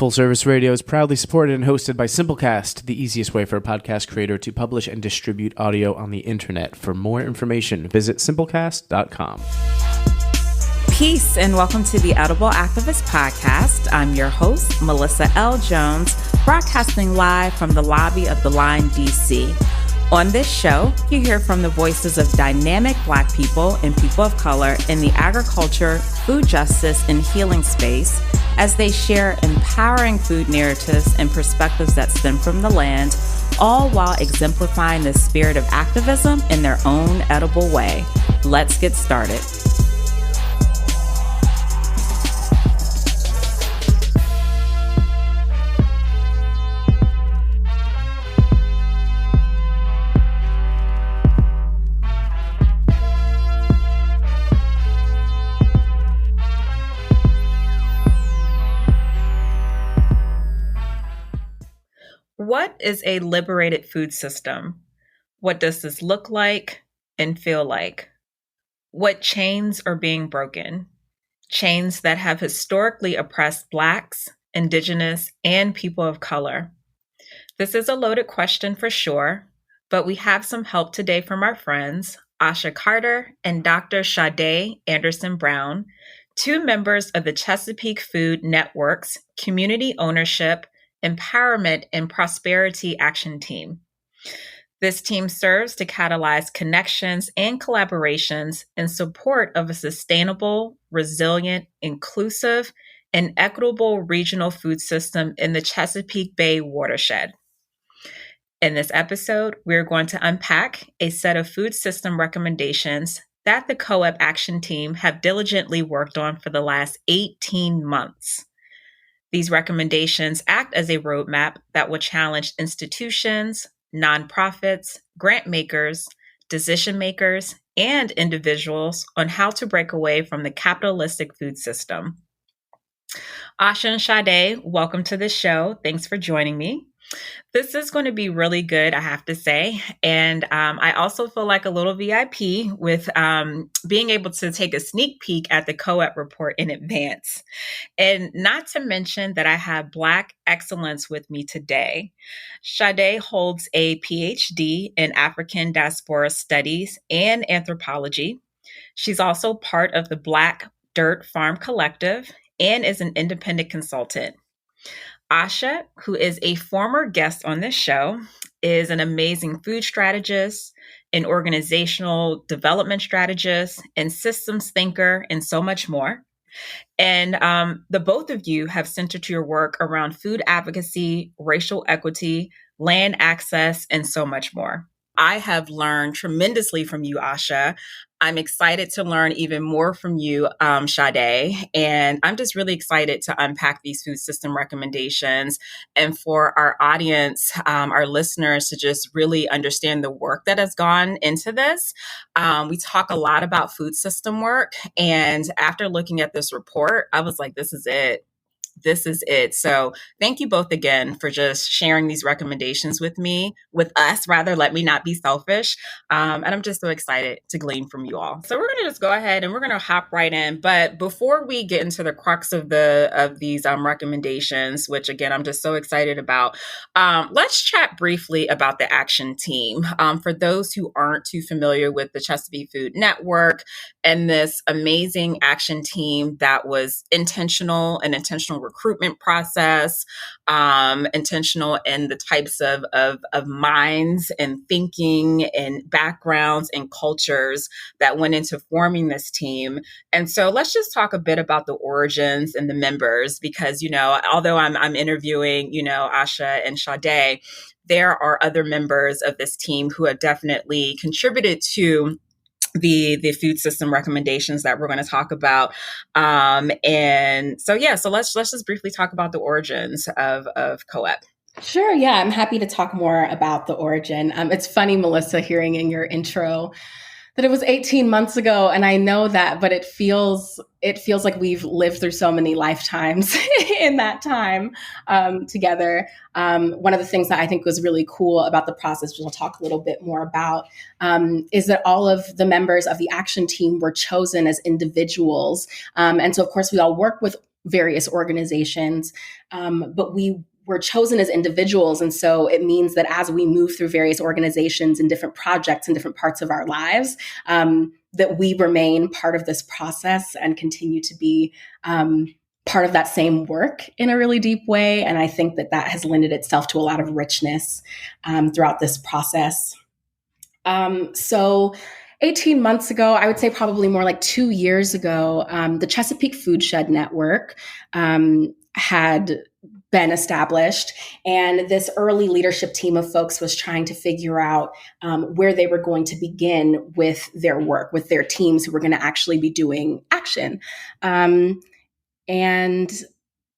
Full Service Radio is proudly supported and hosted by Simplecast, the easiest way for a podcast creator to publish and distribute audio on the internet. For more information, visit simplecast.com. Peace and welcome to the Edible Activist Podcast. I'm your host, Melissa L. Jones, broadcasting live from the lobby of the Line, D.C. On this show, you hear from the voices of dynamic Black people and people of color in the agriculture, food justice, and healing space as they share empowering food narratives and perspectives that stem from the land, all while exemplifying the spirit of activism in their own edible way. Let's get started. What is a liberated food system? What does this look like and feel like? What chains are being broken? Chains that have historically oppressed Blacks, Indigenous, and people of color. This is a loaded question for sure, but we have some help today from our friends, Asha Carter and Dr. Sade Anderson-Brown, two members of the Chesapeake Food Network's Community Ownership, Empowerment, and Prosperity Action Team. This team serves to catalyze connections and collaborations in support of a sustainable, resilient, inclusive, and equitable regional food system in the Chesapeake Bay watershed. In this episode, we're going to unpack a set of food system recommendations that the COEP Action Team have diligently worked on for the last 18 months. These recommendations act as a roadmap that will challenge institutions, nonprofits, grant makers, decision makers, and individuals on how to break away from the capitalistic food system. Asha and Sade, welcome to the show. Thanks for joining me. This is going to be really good, I have to say. And I also feel like a little VIP with being able to take a sneak peek at the COEP report in advance. And not to mention that I have Black excellence with me today. Sade holds a PhD in African Diaspora Studies and Anthropology. She's also part of the Black Dirt Farm Collective and is an independent consultant. Asha, who is a former guest on this show, is an amazing food strategist, an organizational development strategist, and systems thinker, and so much more. And the both of you have centered your work around food advocacy, racial equity, land access, and so much more. I have learned tremendously from you, Asha. I'm excited to learn even more from you, Sade, and I'm just really excited to unpack these food system recommendations and for our audience, our listeners to just really understand the work that has gone into this. We talk a lot about food system work, and after looking at this report, I was like, this is it. This is it. So thank you both again for just sharing these recommendations with us, let me not be selfish. And I'm just so excited to glean from you all. So we're going to just go ahead and we're going to hop right in. But before we get into the crux of these recommendations, which again, I'm just so excited about, let's chat briefly about the action team. For those who aren't too familiar with the Chesapeake Food Network and this amazing action team that was an intentional recruitment process, intentional in the types of minds and thinking and backgrounds and cultures that went into forming this team. And so let's just talk a bit about the origins and the members, because, although I'm interviewing, Asha and Sade, there are other members of this team who have definitely contributed to the food system recommendations that we're going to talk about. And so let's just briefly talk about the origins of COEP. Sure. Yeah, I'm happy to talk more about the origin. It's funny, Melissa, hearing in your intro that it was 18 months ago. And I know that, but it feels like we've lived through so many lifetimes in that time together. One of the things that I think was really cool about the process, which we'll talk a little bit more about, is that all of the members of the action team were chosen as individuals. And so, of course, we all work with various organizations, but we were chosen as individuals. And so it means that as we move through various organizations and different projects in different parts of our lives, that we remain part of this process and continue to be part of that same work in a really deep way. And I think that that has lended itself to a lot of richness throughout this process. So 18 months ago, I would say probably more like 2 years ago, the Chesapeake Foodshed Network had been established. And this early leadership team of folks was trying to figure out where they were going to begin with their work, with their teams who were going to actually be doing action. And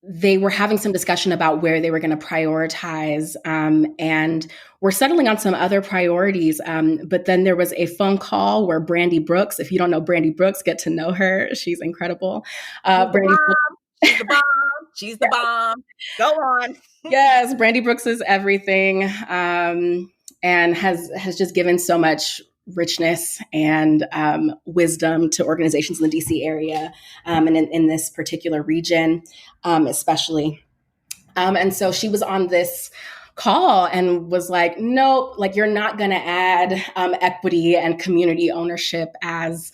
they were having some discussion about where they were going to prioritize, and we're settling on some other priorities. But then there was a phone call where Brandy Brooks, if you don't know Brandy Brooks, get to know her. She's incredible. Brandy She's the bomb. She's the bomb. Go on. Yes, Brandy Brooks is everything, and has just given so much richness and wisdom to organizations in the DC area, and in this particular region, especially. And so she was on this call and was like, nope, like you're not going to add equity and community ownership as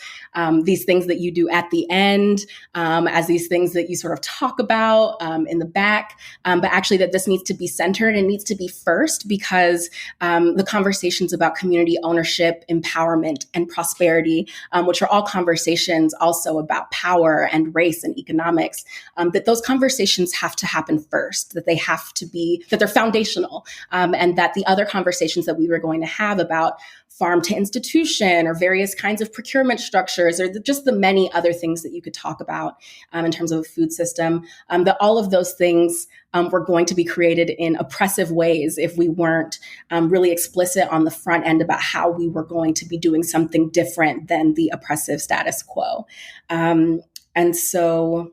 these things that you do at the end, as these things that you sort of talk about in the back, but actually that this needs to be centered and needs to be first, because the conversations about community ownership, empowerment, and prosperity, which are all conversations also about power and race and economics, that those conversations have to happen first, that they have to be, that they're foundational. And that the other conversations that we were going to have about farm to institution or various kinds of procurement structures, or just the many other things that you could talk about in terms of a food system, that all of those things were going to be created in oppressive ways if we weren't really explicit on the front end about how we were going to be doing something different than the oppressive status quo. And so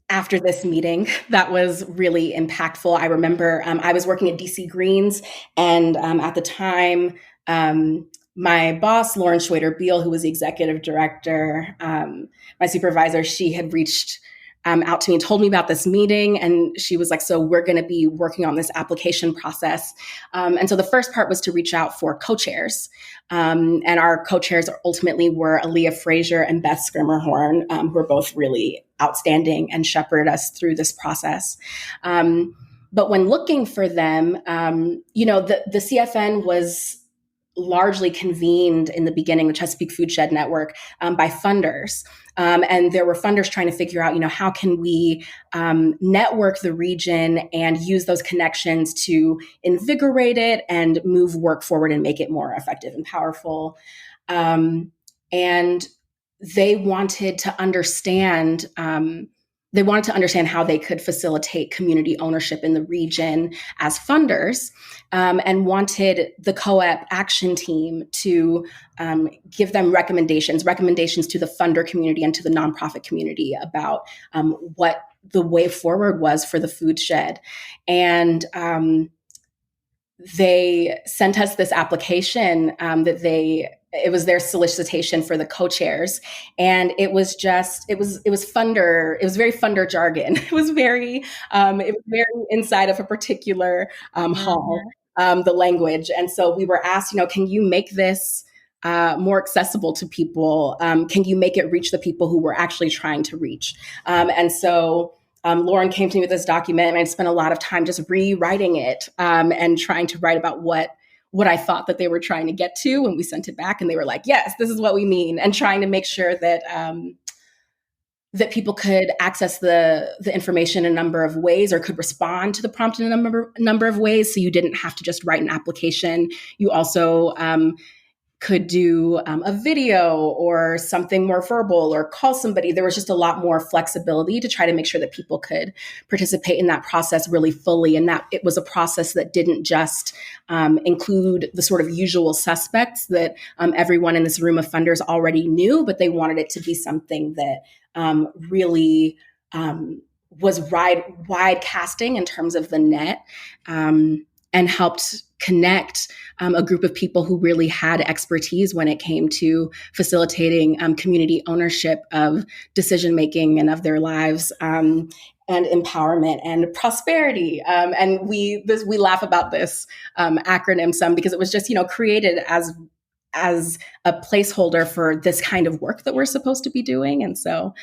after this meeting, that was really impactful. I remember I was working at DC Greens, and at the time, my boss, Lauren Schwader-Beal, who was the executive director, my supervisor, she had reached out to me and told me about this meeting. And she was like, so we're going to be working on this application process. And so the first part was to reach out for co-chairs. And our co-chairs ultimately were Aaliyah Frazier and Beth Skirmerhorn, who were both really outstanding and shepherded us through this process. But when looking for them, the CFN was largely convened in the beginning, the Chesapeake Foodshed Network, by funders. And there were funders trying to figure out, how can we network the region and use those connections to invigorate it and move work forward and make it more effective and powerful. And they wanted to understand how they could facilitate community ownership in the region as funders, and wanted the COEP action team to give them recommendations to the funder community and to the nonprofit community about what the way forward was for the food shed. And they sent us this application it was their solicitation for the co-chairs. And it was funder. It was very funder jargon. It was very inside of a particular hall, the language. And so we were asked, can you make this more accessible to people? Can you make it reach the people who we're actually trying to reach? And so Lauren came to me with this document, and I spent a lot of time just rewriting it and trying to write about what I thought that they were trying to get to when we sent it back. And they were like, yes, this is what we mean. And trying to make sure that that people could access the information in a number of ways, or could respond to the prompt in a number of ways. So you didn't have to just write an application. You also could do a video or something more verbal, or call somebody. There was just a lot more flexibility to try to make sure that people could participate in that process really fully, and that it was a process that didn't just include the sort of usual suspects that everyone in this room of funders already knew, but they wanted it to be something that really was wide casting in terms of the net. and helped connect a group of people who really had expertise when it came to facilitating community ownership of decision making and of their lives. And empowerment and prosperity. And we laugh about this acronym some because it was just, created as a placeholder for this kind of work that we're supposed to be doing. And so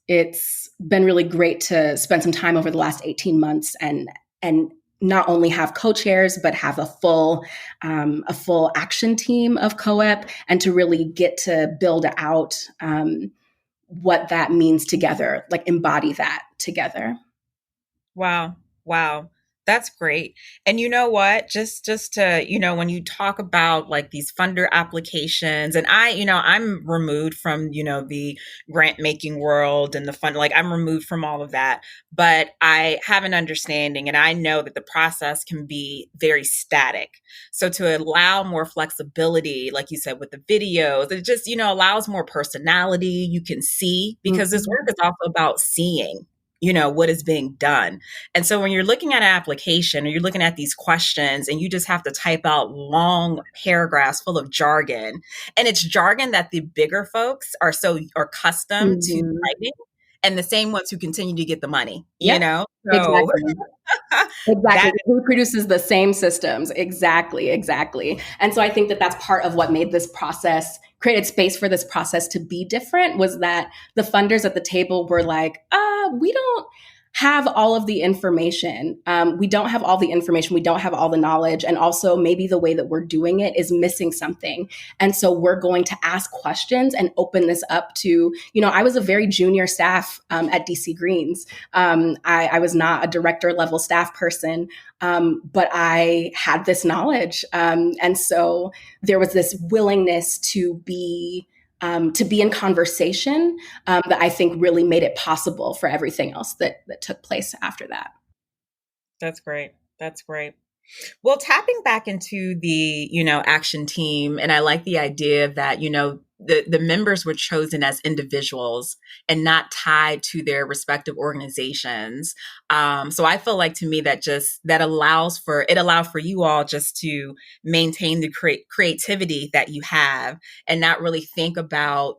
it's been really great to spend some time over the last 18 months and not only have co-chairs, but have a full action team of COEP and to really get to build out what that means together, like embody that together. Wow. That's great. And you know what, just to, when you talk about like these funder applications, and I'm removed from, the grant making world and the fund, like I'm removed from all of that, but I have an understanding and I know that the process can be very static. So to allow more flexibility, like you said, with the videos, it just, allows more personality. You can see, because this work is also about seeing, what is being done. And so when you're looking at an application or you're looking at these questions and you just have to type out long paragraphs full of jargon, and it's jargon that the bigger folks are accustomed to writing, and the same ones who continue to get the money, So, exactly. Exactly. It reproduces the same systems. Exactly. And so I think that that's part of what made this process, created space for this process to be different, was that the funders at the table were like, we don't have all of the information. We don't have all the information. We don't have all the knowledge. And also maybe the way that we're doing it is missing something. And so we're going to ask questions and open this up to, I was a very junior staff at DC Greens. I was not a director level staff person, but I had this knowledge. And so there was this willingness to be in conversation that I think really made it possible for everything else that took place after that. That's great. Well, tapping back into the, action team, and I like the idea that, the members were chosen as individuals and not tied to their respective organizations. So I feel like, to me, that allowed for you all just to maintain the creativity that you have and not really think about,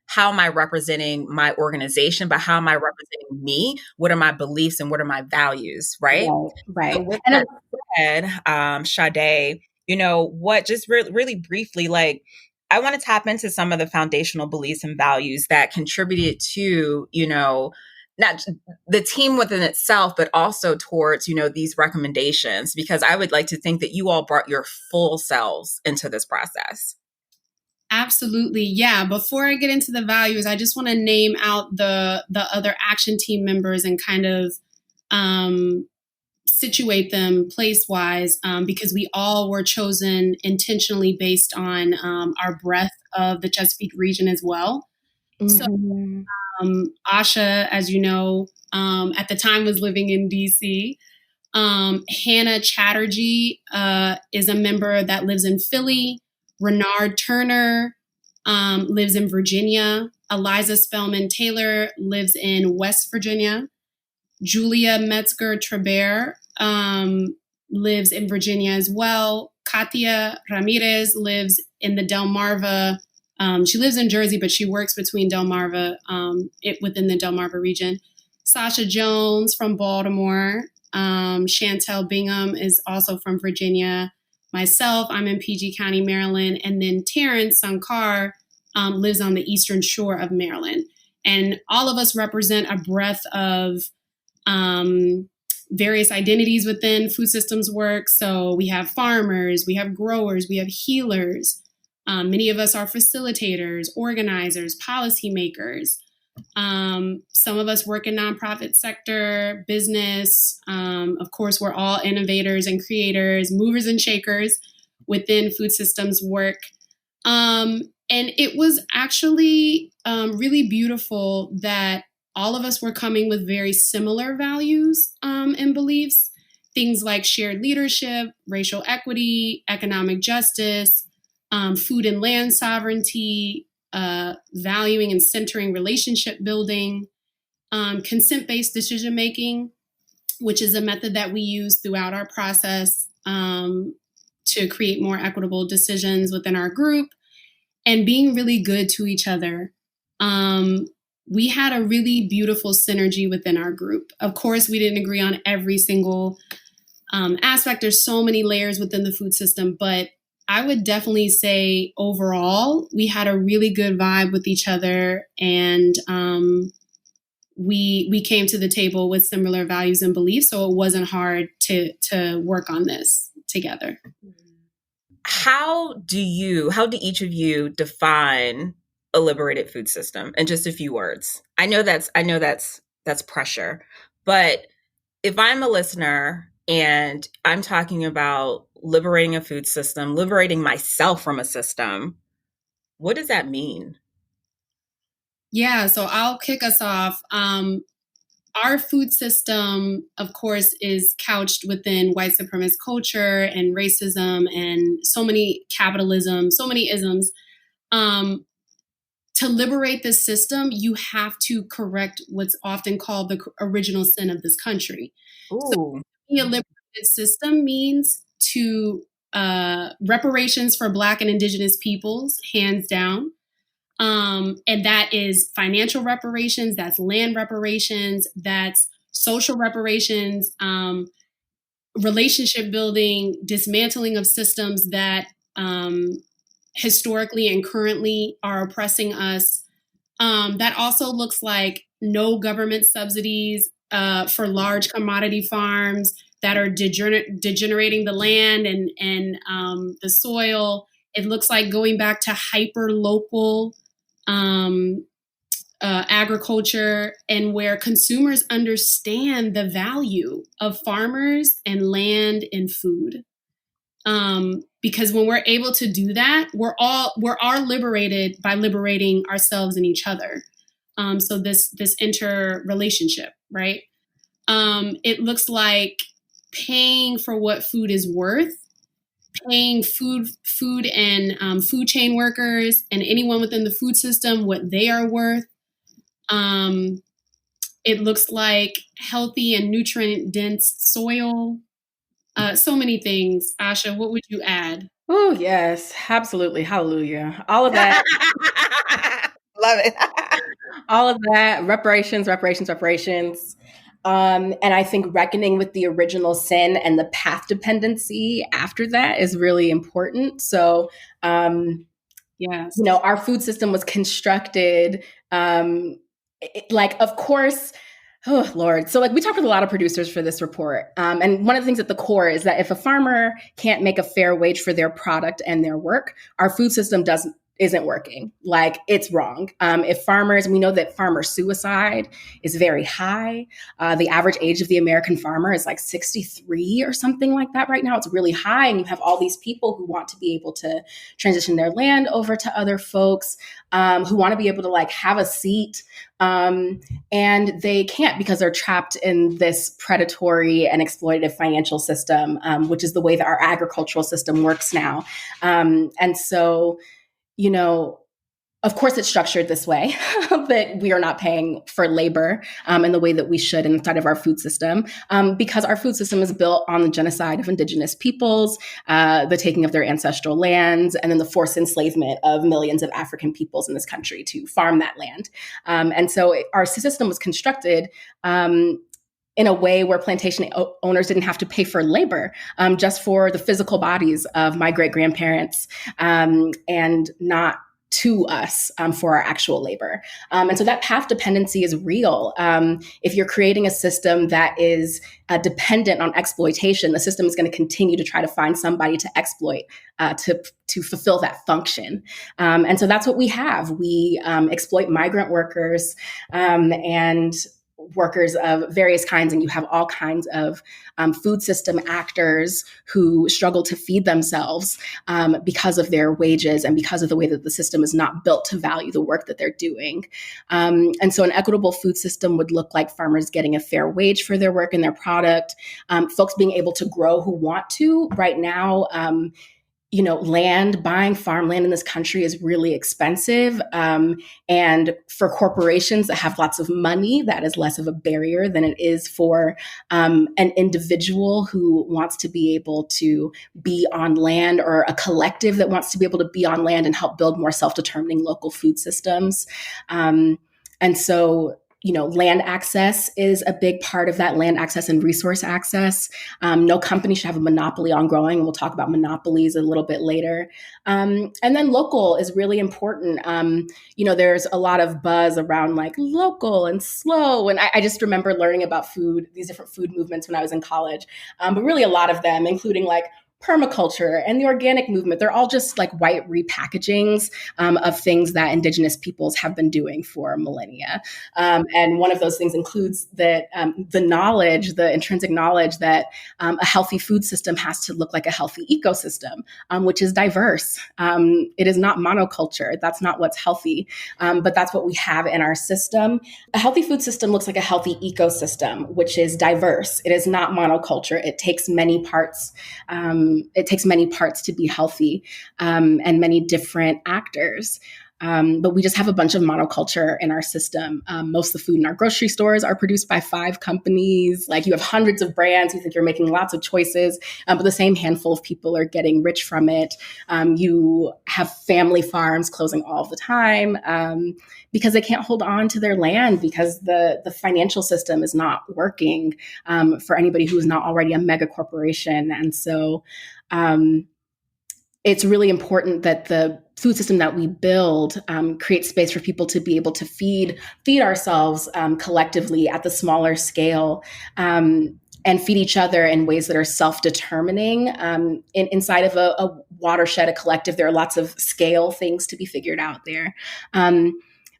how am I representing my organization, but how am I representing me? What are my beliefs and what are my values? Right. Right. So with that said, Sade, what, just really briefly, like, I want to tap into some of the foundational beliefs and values that contributed to, not the team within itself, but also towards, these recommendations, because I would like to think that you all brought your full selves into this process. Absolutely. Yeah. Before I get into the values, I just want to name out the other action team members and kind of situate them place-wise, because we all were chosen intentionally based on our breadth of the Chesapeake region as well. Mm-hmm. So Asha, as you know, at the time was living in DC. Hannah Chatterjee is a member that lives in Philly. Renard Turner lives in Virginia. Eliza Spellman Taylor lives in West Virginia. Julia Metzger-Trabert lives in Virginia as well. Katia Ramirez lives in the Delmarva. She lives in Jersey, but she works between Delmarva, within the Delmarva region. Sasha Jones from Baltimore. Chantel Bingham is also from Virginia. Myself, I'm in PG County, Maryland. And then Terrence Sankar lives on the Eastern Shore of Maryland. And all of us represent a breadth of various identities within food systems work. So we have farmers, we have growers, we have healers. Many of us are facilitators, organizers, policymakers. Some of us work in nonprofit sector, business. Of course, we're all innovators and creators, movers and shakers within food systems work. And it was actually really beautiful that all of us were coming with very similar values and beliefs, things like shared leadership, racial equity, economic justice, food and land sovereignty, valuing and centering relationship building, consent-based decision-making. which is a method that we use throughout our process to create more equitable decisions within our group, and being really good to each other. We had a really beautiful synergy within our group. Of course, we didn't agree on every single aspect. There's so many layers within the food system, but I would definitely say overall, we had a really good vibe with each other, and we came to the table with similar values and beliefs, so it wasn't hard to work on this together. How do each of you define a liberated food system in just a few words? I know that's pressure, but if I'm a listener and I'm talking about liberating a food system, liberating myself from a system, what does that mean? Yeah, so I'll kick us off. Our food system, of course, is couched within white supremacist culture and racism and so many capitalism, so many isms. To liberate this system, you have to correct what's often called the original sin of this country. Ooh. So a liberated system means to reparations for Black and Indigenous peoples, hands down. And that is financial reparations, that's land reparations, that's social reparations, relationship building, dismantling of systems that historically and currently are oppressing us. That also looks like no government subsidies for large commodity farms that are degenerating the land and the soil. It looks like going back to hyper-local agriculture, and where consumers understand the value of farmers and land and food. Because when we're able to do that, we're all liberated by liberating ourselves and each other. So this interrelationship, right? It looks like paying for what food is worth, paying food and food chain workers and anyone within the food system what they are worth. It looks like healthy and nutrient-dense soil. So many things. Asha, what would you add? Oh, yes, absolutely. Hallelujah. All of that. Love it. All of that. Reparations. And I think reckoning with the original sin and the path dependency after that is really important. So, yes, our food system was constructed, of course. Oh, Lord. So we talked with a lot of producers for this report. And one of the things at the core is that if a farmer can't make a fair wage for their product and their work, our food system isn't working. It's wrong. If farmers, we know that farmer suicide is very high. The average age of the American farmer is 63 or something like that right now. It's really high. And you have all these people who want to be able to transition their land over to other folks, who want to be able to have a seat. And they can't because they're trapped in this predatory and exploitative financial system, which is the way that our agricultural system works now. And so, of course it's structured this way, that we are not paying for labor in the way that we should inside of our food system, because our food system is built on the genocide of Indigenous peoples, the taking of their ancestral lands, and then the forced enslavement of millions of African peoples in this country to farm that land. And so our system was constructed in a way where plantation owners didn't have to pay for labor, just for the physical bodies of my great-grandparents, and not to us for our actual labor. And so that path dependency is real. If you're creating a system that is dependent on exploitation, the system is going to continue to try to find somebody to exploit to fulfill that function. And so that's what we have. We exploit migrant workers and workers of various kinds, and you have all kinds of food system actors who struggle to feed themselves because of their wages and because of the way that the system is not built to value the work that they're doing. And so an equitable food system would look like farmers getting a fair wage for their work and their product, folks being able to grow who want to. Right now, buying farmland in this country is really expensive. And for corporations that have lots of money, that is less of a barrier than it is for an individual who wants to be able to be on land, or a collective that wants to be able to be on land and help build more self-determining local food systems. And so, land access is a big part of that, land access and resource access. No company should have a monopoly on growing, and we'll talk about monopolies a little bit later. And then local is really important. There's a lot of buzz around like local and slow. And I just remember learning about food, these different food movements when I was in college. But really a lot of them, including like permaculture and the organic movement, they're all just like white repackagings of things that Indigenous peoples have been doing for millennia. And one of those things includes that the intrinsic knowledge that a healthy food system has to look like a healthy ecosystem, which is diverse. It is not monoculture. That's not what's healthy, but that's what we have in our system. A healthy food system looks like a healthy ecosystem, which is diverse. It is not monoculture. It takes many parts. To be healthy, and many different actors. But we just have a bunch of monoculture in our system. Most of the food in our grocery stores are produced by 5 companies. Like, you have hundreds of brands. You think you're making lots of choices, but the same handful of people are getting rich from it. You have family farms closing all the time because they can't hold on to their land, because the financial system is not working for anybody who is not already a mega corporation. And so it's really important that the food system that we build creates space for people to be able to feed ourselves collectively at the smaller scale, and feed each other in ways that are self-determining. Inside of a watershed, a collective, there are lots of scale things to be figured out there.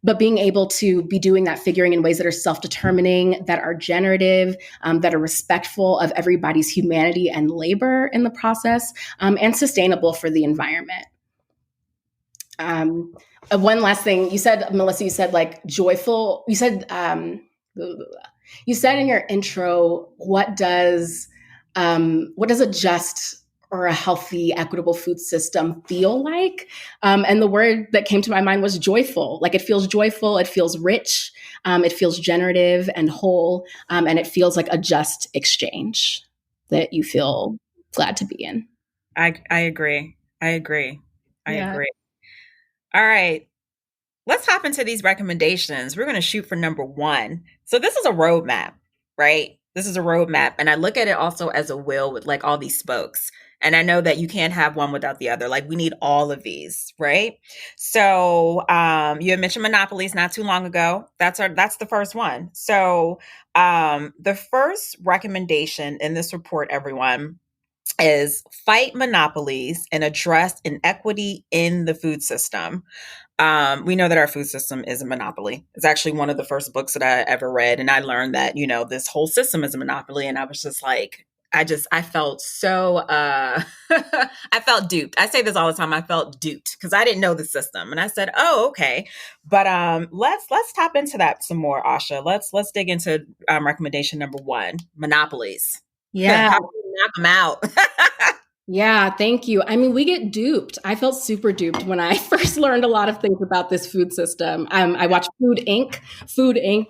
But being able to be doing that figuring in ways that are self-determining, that are generative, that are respectful of everybody's humanity and labor in the process, and sustainable for the environment. One last thing, Melissa, you said like joyful, you said in your intro, what does a just or a healthy, equitable food system feel like? And the word that came to my mind was joyful. Like, it feels joyful, it feels rich, it feels generative and whole, and it feels like a just exchange that you feel glad to be in. I agree. I agree. All right. Let's hop into these recommendations. We're going to shoot for number 1. So this is a roadmap, right? This is a roadmap. And I look at it also as a wheel with like all these spokes. And I know that you can't have one without the other. Like, we need all of these, right? So you had mentioned monopolies not too long ago. That's the first one. So the first recommendation in this report, everyone, is fight monopolies and address inequity in the food system. We know that our food system is a monopoly. It's actually one of the first books that I ever read. And I learned that, this whole system is a monopoly. And I was just like, I felt so, I felt duped. I say this all the time. I felt duped because I didn't know the system. And I said, oh, okay. But let's tap into that some more, Asha. Let's dig into recommendation number 1, monopolies. Yeah. How do we knock them out? Yeah, thank you. I mean, we get duped. I felt super duped when I first learned a lot of things about this food system. I watched Food Inc.,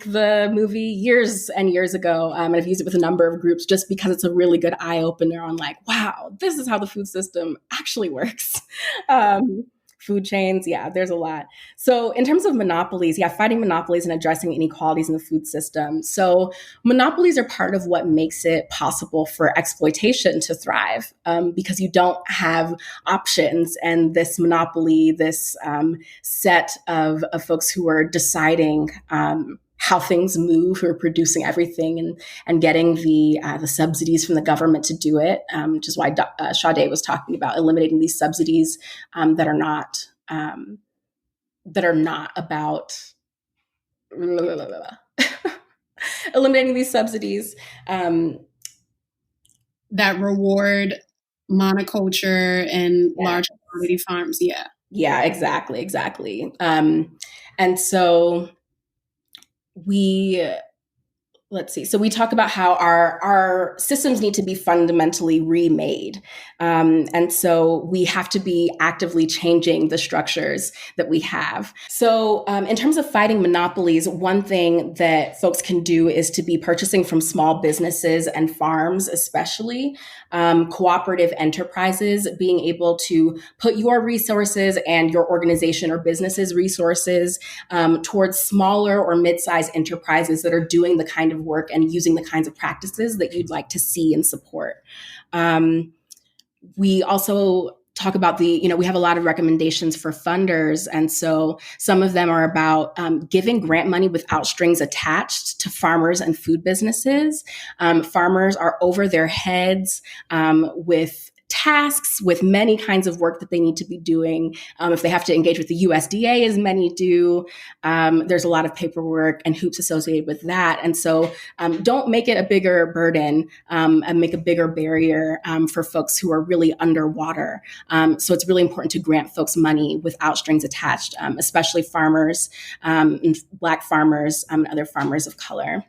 the movie, years and years ago. And I've used it with a number of groups just because it's a really good eye opener on like, wow, this is how the food system actually works. Food chains, yeah, there's a lot. So in terms of monopolies, fighting monopolies and addressing inequalities in the food system. So monopolies are part of what makes it possible for exploitation to thrive, because you don't have options. And this monopoly, this set of folks who are deciding how things move, who are producing everything and getting the subsidies from the government to do it, which is why Sade was talking about eliminating these subsidies that are not about eliminating these subsidies that reward monoculture and large commodity farms. Yeah, exactly. And so we let's see. So we talk about how our systems need to be fundamentally remade. And so we have to be actively changing the structures that we have. So in terms of fighting monopolies, one thing that folks can do is to be purchasing from small businesses and farms, especially cooperative enterprises, being able to put your resources and your organization or business's resources towards smaller or mid-sized enterprises that are doing the kind of work and using the kinds of practices that you'd like to see and support. We also talk about we have a lot of recommendations for funders. And so some of them are about giving grant money without strings attached to farmers and food businesses. Farmers are over their heads with tasks, with many kinds of work that they need to be doing. If they have to engage with the USDA, as many do, there's a lot of paperwork and hoops associated with that. And so don't make it a bigger burden and make a bigger barrier for folks who are really underwater. So it's really important to grant folks money without strings attached, especially farmers, and Black farmers, and other farmers of color.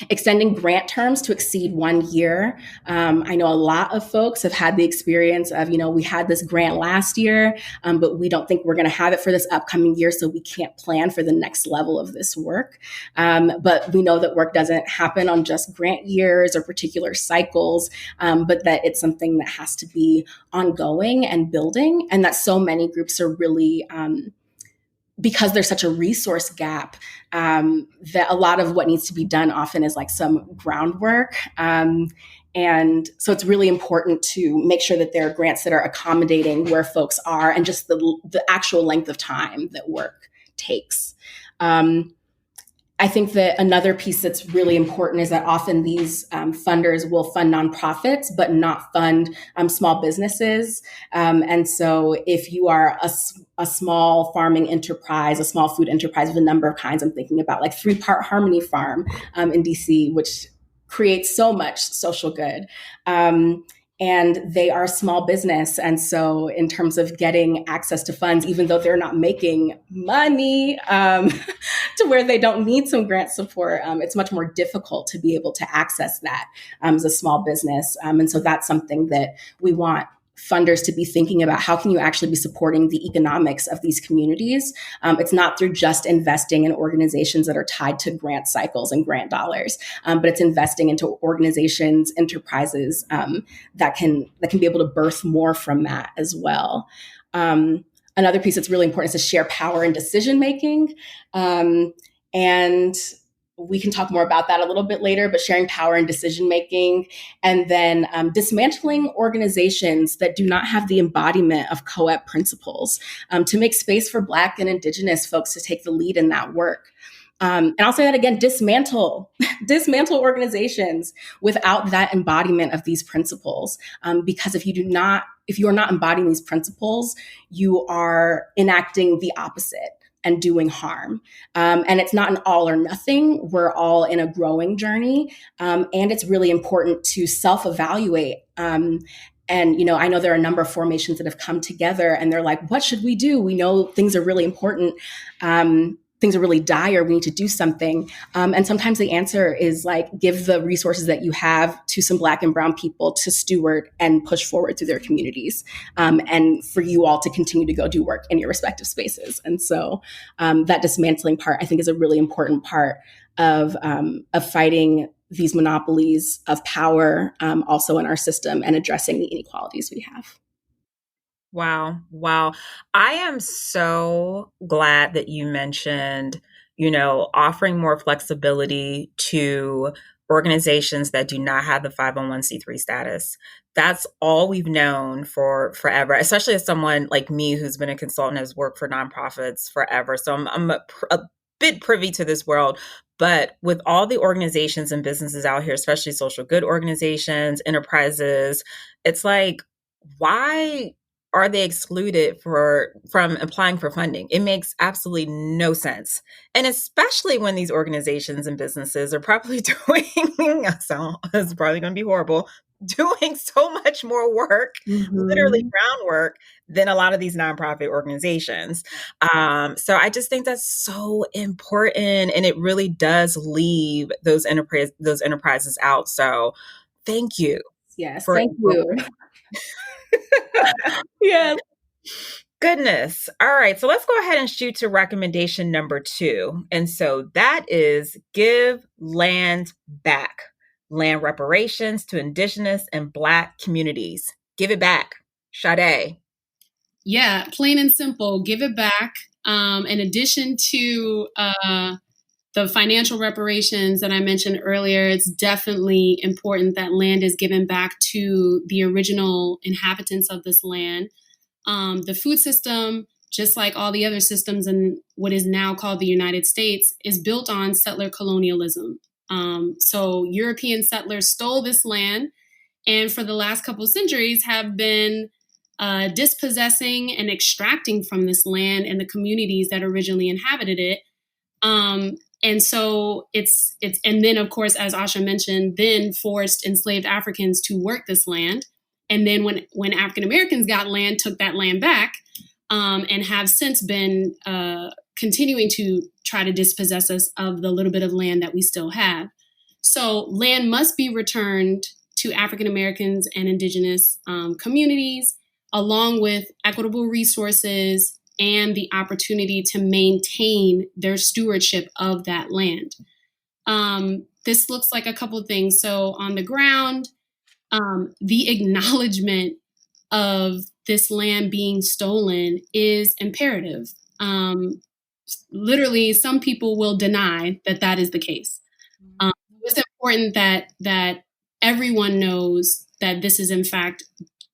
Extending grant terms to exceed 1 year. I know a lot of folks have had the experience of, we had this grant last year, but we don't think we're going to have it for this upcoming year, so we can't plan for the next level of this work. But we know that work doesn't happen on just grant years or particular cycles, but that it's something that has to be ongoing and building, and that so many groups are really because there's such a resource gap, that a lot of what needs to be done often is like some groundwork. And so it's really important to make sure that there are grants that are accommodating where folks are and just the actual length of time that work takes. I think that another piece that's really important is that often these funders will fund nonprofits, but not fund small businesses. And so if you are a small farming enterprise, a small food enterprise of a number of kinds, I'm thinking about like 3 Part Harmony Farm in DC, which creates so much social good. And they are a small business. And so in terms of getting access to funds, even though they're not making money to where they don't need some grant support, it's much more difficult to be able to access that as a small business. And so that's something that we want funders to be thinking about. How can you actually be supporting the economics of these communities? It's not through just investing in organizations that are tied to grant cycles and grant dollars, but it's investing into organizations, enterprises that can be able to birth more from that as well. Another piece that's really important is to share power and decision making. And we can talk more about that a little bit later, but sharing power and decision making, and then dismantling organizations that do not have the embodiment of COEP principles, to make space for Black and Indigenous folks to take the lead in that work. And I'll say that again, dismantle organizations without that embodiment of these principles. Because if you are not embodying these principles, you are enacting the opposite and doing harm. And it's not an all or nothing. We're all in a growing journey. And it's really important to self-evaluate. And, I know there are a number of formations that have come together and they're like, what should we do? We know things are really important. Things are really dire. We need to do something. And sometimes the answer is like, give the resources that you have to some Black and Brown people to steward and push forward through their communities. And for you all to continue to go do work in your respective spaces. And so that dismantling part, I think, is a really important part of fighting these monopolies of power also in our system and addressing the inequalities we have. Wow. I am so glad that you mentioned, offering more flexibility to organizations that do not have the 501c3 status. That's all we've known for forever, especially as someone like me who's been a consultant, has worked for nonprofits forever. So I'm a bit privy to this world. But with all the organizations and businesses out here, especially social good organizations, enterprises, it's like, why are they excluded from applying for funding? It makes absolutely no sense. And especially when these organizations and businesses are probably doing, so it's probably going to be horrible, doing so much more work, literally groundwork, than a lot of these nonprofit organizations. So I just think that's so important, and it really does leave those enterprises out. So thank you. Yes, For thank you. Yes. Goodness. All right. So let's go ahead and shoot to recommendation number 2. And so that is give land back. Land reparations to Indigenous and Black communities. Give it back. Sade. Yeah, plain and simple, give it back. In addition to the financial reparations that I mentioned earlier, it's definitely important that land is given back to the original inhabitants of this land. The food system, just like all the other systems in what is now called the United States, is built on settler colonialism. So European settlers stole this land, and for the last couple of centuries have been dispossessing and extracting from this land and the communities that originally inhabited it. And so it's and then of course, as Asha mentioned, then forced enslaved Africans to work this land. And then when African Americans got land, took that land back, and have since been continuing to try to dispossess us of the little bit of land that we still have. So land must be returned to African Americans and Indigenous communities, along with equitable resources and the opportunity to maintain their stewardship of that land. This looks like a couple of things. So on the ground, the acknowledgement of this land being stolen is imperative. Literally, some people will deny that that is the case. It's important that everyone knows that this is in fact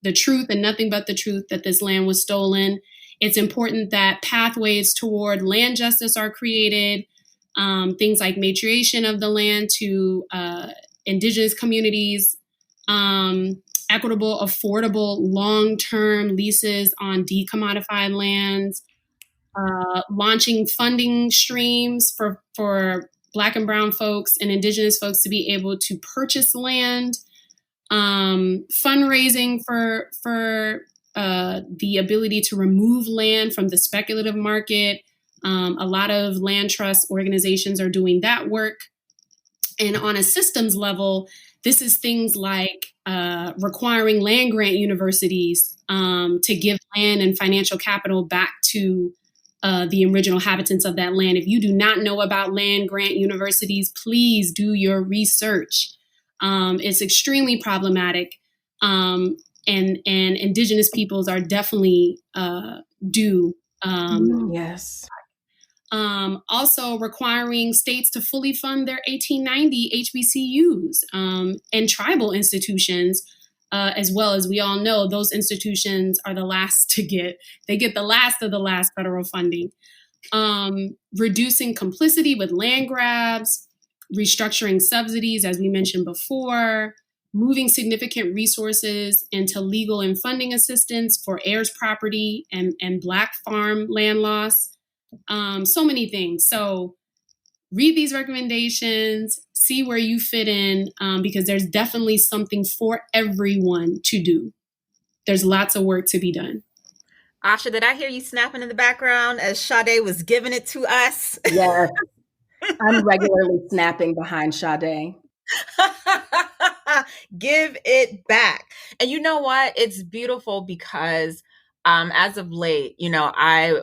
the truth and nothing but the truth, that this land was stolen. It's important that pathways toward land justice are created, things like matriation of the land to Indigenous communities, equitable, affordable, long-term leases on decommodified lands, launching funding streams for Black and Brown folks and Indigenous folks to be able to purchase land, fundraising for the ability to remove land from the speculative market. A lot of land trust organizations are doing that work. And on a systems level, this is things like requiring land grant universities to give land and financial capital back to the original inhabitants of that land. If you do not know about land grant universities, please do your research. It's extremely problematic, and Indigenous peoples are definitely due. Yes. Also requiring states to fully fund their 1890 HBCUs and tribal institutions, as well. As we all know, those institutions are the last to get. They get the last of the last federal funding. Reducing complicity with land grabs, restructuring subsidies, as we mentioned before, moving significant resources into legal and funding assistance for heirs property and Black farm land loss. So many things. So read these recommendations, see where you fit in, because there's definitely something for everyone to do. There's lots of work to be done. Asha, did I hear you snapping in the background as Sade was giving it to us? Yes. I'm regularly snapping behind Sade. Give it back. And you know what? It's beautiful because as of late, my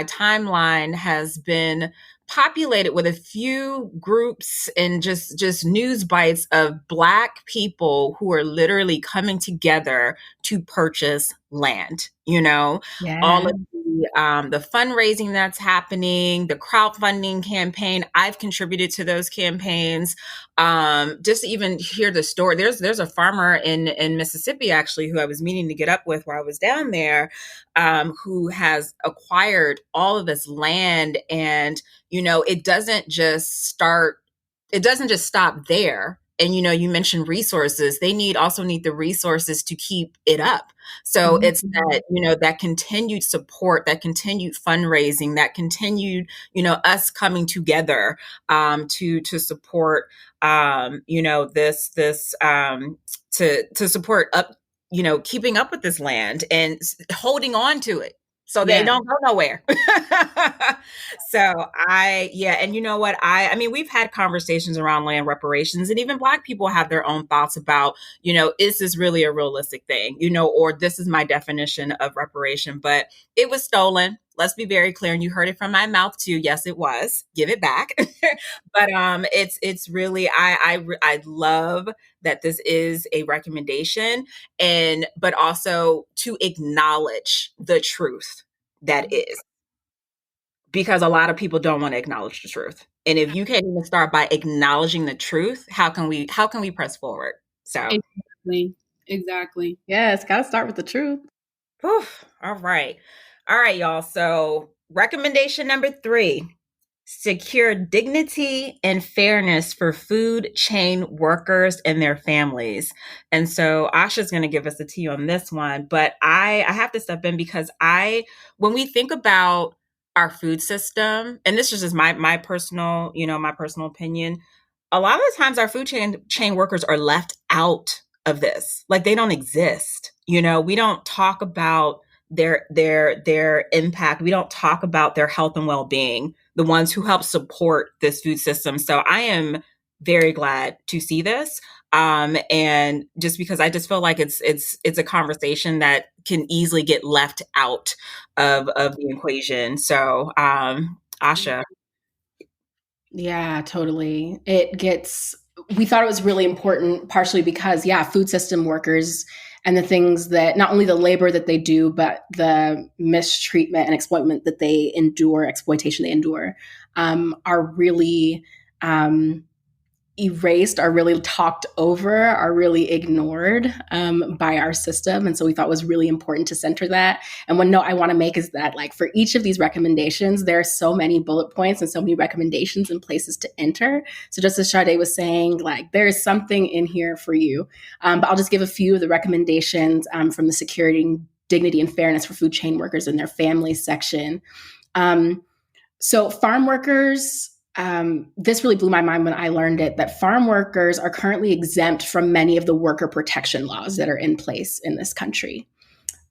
timeline has been populated with a few groups and just news bites of Black people who are literally coming together to purchase land. All of the fundraising that's happening, the crowdfunding campaign. I've contributed to those campaigns. Just to even hear the story. There's a farmer in Mississippi, actually, who I was meaning to get up with while I was down there, who has acquired all of this land. And, it doesn't just stop there. And, you mentioned resources. They also need the resources to keep it up. So it's that, that continued support, that continued fundraising, that continued, us coming together to support, to support up, keeping up with this land and holding on to it. So they don't go nowhere. And you know what? I mean, we've had conversations around land reparations, and even Black people have their own thoughts about, is this really a realistic thing? Or this is my definition of reparation, but it was stolen. Let's be very clear. And you heard it from my mouth too. Yes, it was. Give it back. But it's really, I love that this is a recommendation, but also to acknowledge the truth that is, because a lot of people don't want to acknowledge the truth. And if you can't even start by acknowledging the truth, how can we press forward? So exactly. Yeah, it's got to start with the truth. Whew. All right, y'all. So recommendation number 3. Secure dignity and fairness for food chain workers and their families. And so Asha's going to give us the tea on this one, but I have to step in because when we think about our food system, and this is just my personal opinion, a lot of the times our food chain workers are left out of this. Like, they don't exist. We don't talk about their impact. We don't talk about their health and well-being, the ones who help support this food system. So I am very glad to see this. And just because I just feel like it's a conversation that can easily get left out of the equation. So, Asha. Yeah, totally. We thought it was really important, partially because, food system workers and the things that, not only the labor that they do, but the mistreatment and exploitation they endure, are really erased, are really talked over, are really ignored by our system. And so we thought it was really important to center that. And one note I want to make is that, like, for each of these recommendations, there are so many bullet points and so many recommendations and places to enter. So just as Sade was saying, like, there's something in here for you. But I'll just give a few of the recommendations from the Security, Dignity, and Fairness for Food Chain Workers and Their Families section. So farm workers, this really blew my mind when I learned it, that farm workers are currently exempt from many of the worker protection laws that are in place in this country.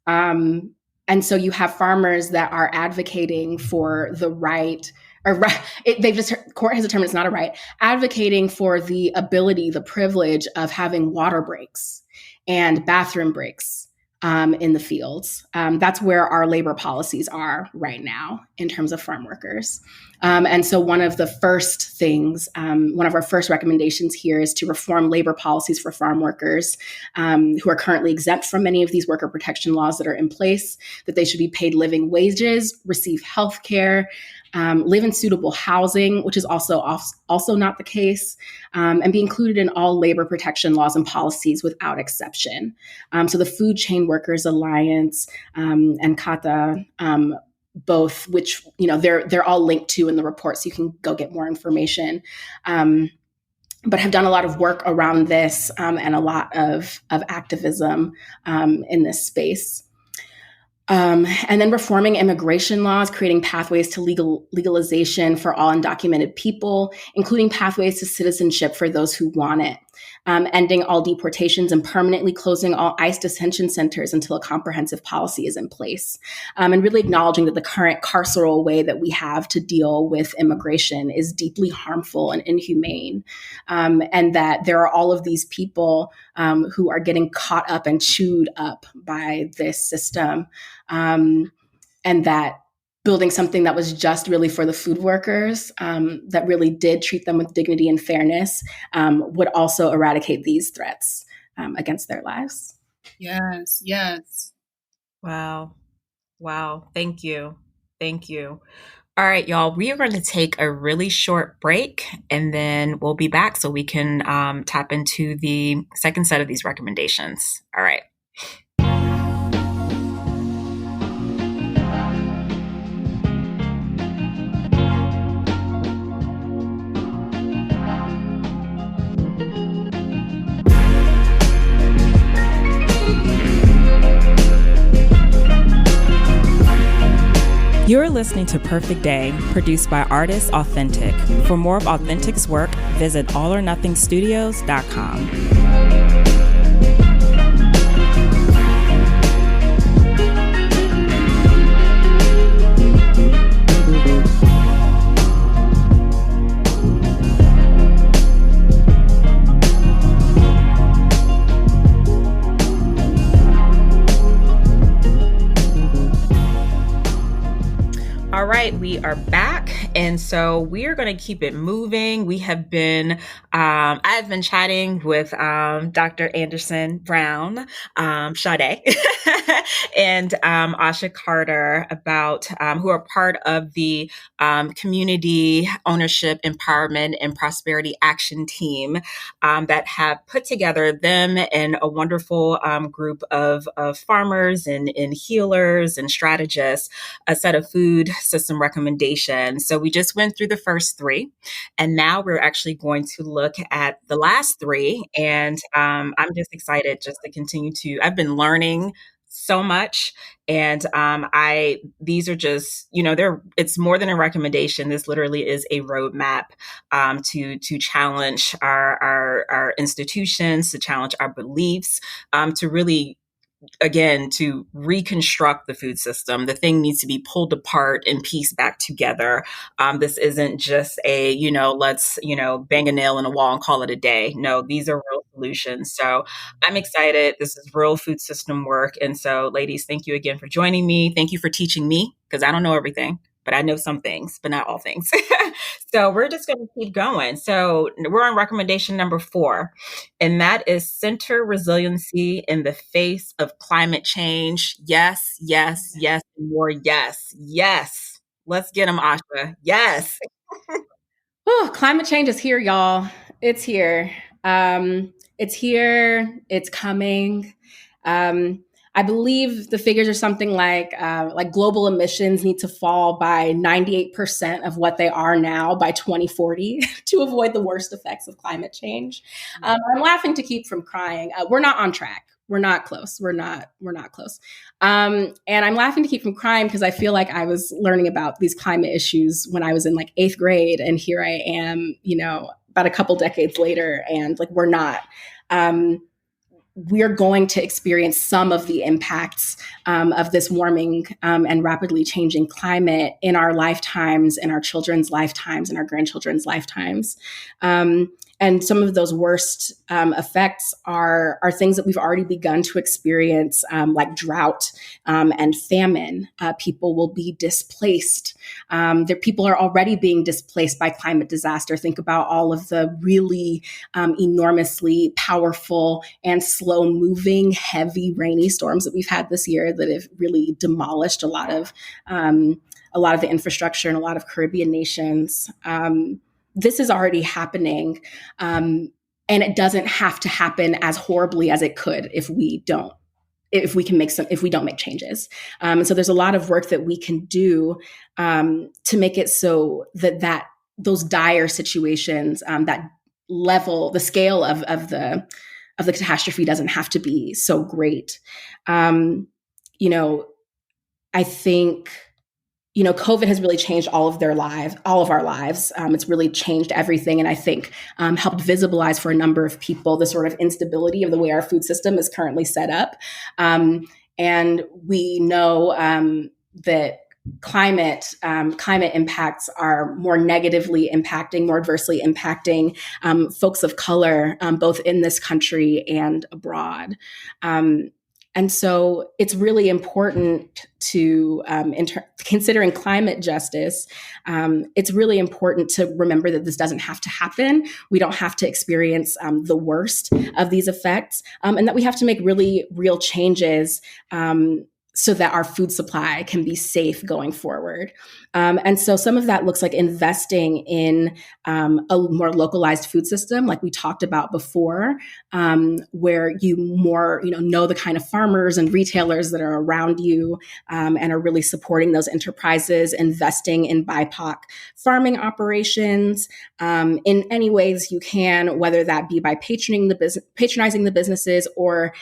And so you have farmers that are advocating for the right, court has determined it's not a right, advocating for the ability, the privilege of having water breaks and bathroom breaks in the fields. That's where our labor policies are right now in terms of farm workers. And so one of our first recommendations here is to reform labor policies for farm workers who are currently exempt from many of these worker protection laws that are in place, that they should be paid living wages, receive health care, live in suitable housing, which is also not the case, and be included in all labor protection laws and policies without exception. So the Food Chain Workers Alliance and CATA, both, which they're all linked to in the report, so you can go get more information. But have done a lot of work around this and a lot of activism in this space. And then reforming immigration laws, creating pathways to legalization for all undocumented people, including pathways to citizenship for those who want it. Ending all deportations and permanently closing all ICE detention centers until a comprehensive policy is in place. And really acknowledging that the current carceral way that we have to deal with immigration is deeply harmful and inhumane. And that there are all of these people who are getting caught up and chewed up by this system. And that building something that was just really for the food workers, that really did treat them with dignity and fairness, would also eradicate these threats against their lives. Yes, yes. Wow. Thank you. All right, y'all, we are going to take a really short break, and then we'll be back so we can tap into the second set of these recommendations. All right. You're listening to Perfect Day, produced by Artists Authentic. For more of Authentic's work, visit allornothingstudios.com. All right, we are back. And so we are going to keep it moving. We have been, I have been chatting with Dr. Anderson-Brown, Sade, and Asha Carter about, who are part of the Community Ownership, Empowerment, and Prosperity Action Team that have put together them and a wonderful group of farmers and healers and strategists, a set of food system recommendations. So we just went through the first three, and now we're actually going to look at the last three. And I'm just excited just to continue to, I've been learning so much. And these are just, it's more than a recommendation. This literally is a roadmap to challenge our institutions, to challenge our beliefs, to really, again, to reconstruct the food system. The thing needs to be pulled apart and pieced back together. This isn't just a, let's, bang a nail in a wall and call it a day. No, these are real solutions. So I'm excited. This is real food system work. And so, ladies, thank you again for joining me. Thank you for teaching me, because I don't know everything, but I know some things, but not all things. So we're just going to keep going. So we're on recommendation number 4, and that is center resiliency in the face of climate change. Yes, yes, yes, and more yes, yes. Let's get them, Asha. Yes. Oh, climate change is here, y'all. It's here. It's here. It's coming. I believe the figures are something like global emissions need to fall by 98% of what they are now by 2040 to avoid the worst effects of climate change. I'm laughing to keep from crying. We're not on track. We're not close. We're not close. And I'm laughing to keep from crying because I feel like I was learning about these climate issues when I was in 8th grade. And here I am, about a couple decades later, and we're not. We're going to experience some of the impacts of this warming and rapidly changing climate in our lifetimes, in our children's lifetimes, in our grandchildren's lifetimes. And some of those worst effects are things that we've already begun to experience, like drought and famine. People will be displaced. People are already being displaced by climate disaster. Think about all of the really enormously powerful and slow-moving, heavy, rainy storms that we've had this year that have really demolished a lot of the infrastructure in a lot of Caribbean nations. This is already happening, and it doesn't have to happen as horribly as it could if we don't make changes. And so there's a lot of work that we can do to make it so that those dire situations, that level, the scale of the catastrophe doesn't have to be so great. I think, COVID has really changed all of our lives. It's really changed everything. And I think helped visibilize for a number of people the sort of instability of the way our food system is currently set up. And we know that climate impacts are more negatively impacting, more adversely impacting folks of color, both in this country and abroad. And so it's really important to, considering climate justice, it's really important to remember that this doesn't have to happen. We don't have to experience the worst of these effects, and that we have to make really real changes so that our food supply can be safe going forward. And so some of that looks like investing in a more localized food system, like we talked about before, where you more, know the kind of farmers and retailers that are around you and are really supporting those enterprises, investing in BIPOC farming operations in any ways you can, whether that be by patronizing the businesses or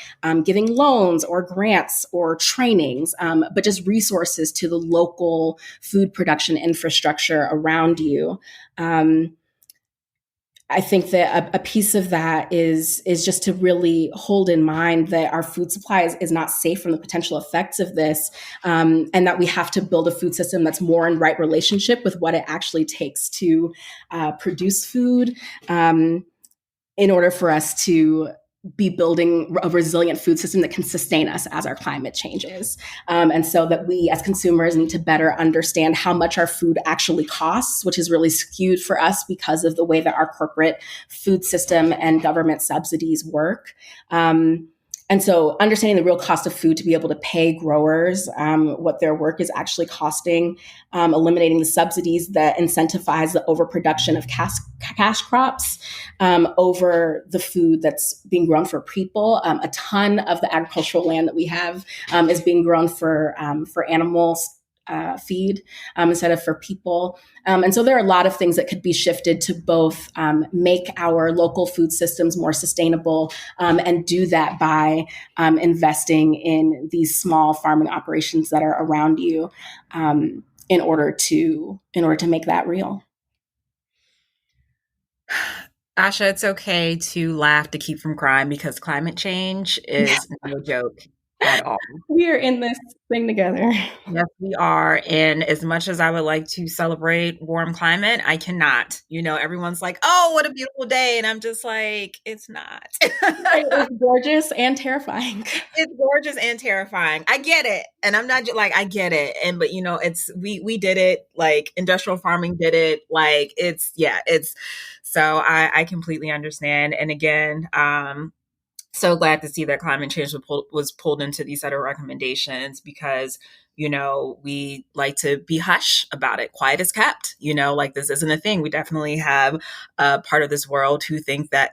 giving loans or grants or training. trainings, but just resources to the local food production infrastructure around you. I think that a piece of that is just to really hold in mind that our food supply is not safe from the potential effects of this, and that we have to build a food system that's more in right relationship with what it actually takes to produce food, in order for us to be building a resilient food system that can sustain us as our climate changes. And so that we as consumers need to better understand how much our food actually costs, which is really skewed for us because of the way that our corporate food system and government subsidies work. And so understanding the real cost of food to be able to pay growers what their work is actually costing, eliminating the subsidies that incentivize the overproduction of cash crops over the food that's being grown for people. A ton of the agricultural land that we have is being grown for animals feed instead of for people. And so there are a lot of things that could be shifted to both make our local food systems more sustainable, and do that by investing in these small farming operations that are around you, in order to make that real. Asha, it's okay to laugh to keep from crying because climate change is no joke at all. We are in this thing together. Yes, we are. And as much as I would like to celebrate warm climate, I cannot. Everyone's like, oh, what a beautiful day. And I'm just like, it's not. It's gorgeous and terrifying. It's gorgeous and terrifying. I get it. And I'm not like, I get it. But it's, we did it, like industrial farming did it. Like it's, so I completely understand. And again, so glad to see that climate change was pulled into these set of recommendations because, we like to be hush about it. Quiet is kept, like this isn't a thing. We definitely have a part of this world who thinks that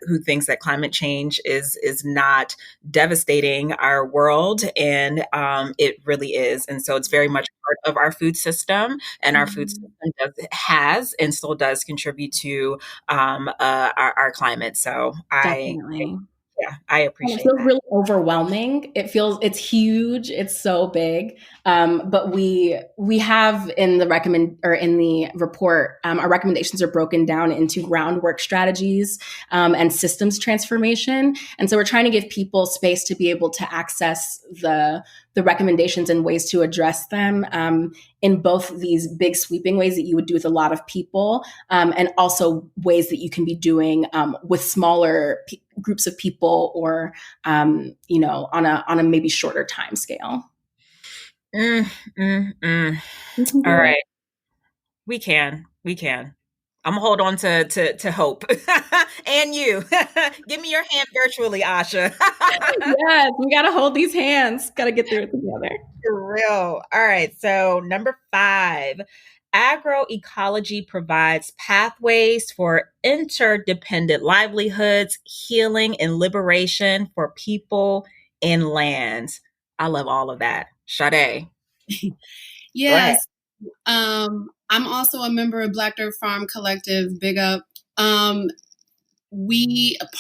climate change is not devastating our world. And it really is. And so it's very much part of our food system, and our food system has and still does contribute to our climate. So Definitely. I appreciate it. It feels that. really overwhelming. It's huge. It's so big. But we have in the report, our recommendations are broken down into groundwork strategies, and systems transformation. And so we're trying to give people space to be able to access the recommendations and ways to address them, in both these big sweeping ways that you would do with a lot of people, and also ways that you can be doing with smaller groups of people, or on a maybe shorter time scale. All right, we can. I'm gonna hold on to hope. And you. Give me your hand virtually, Asha. Yes, we gotta hold these hands. Gotta get through it together. For real. All right. So number 5, agroecology provides pathways for interdependent livelihoods, healing, and liberation for people and lands. I love all of that. Sade. Yes. I'm also a member of Black Dirt Farm Collective. Big up. Part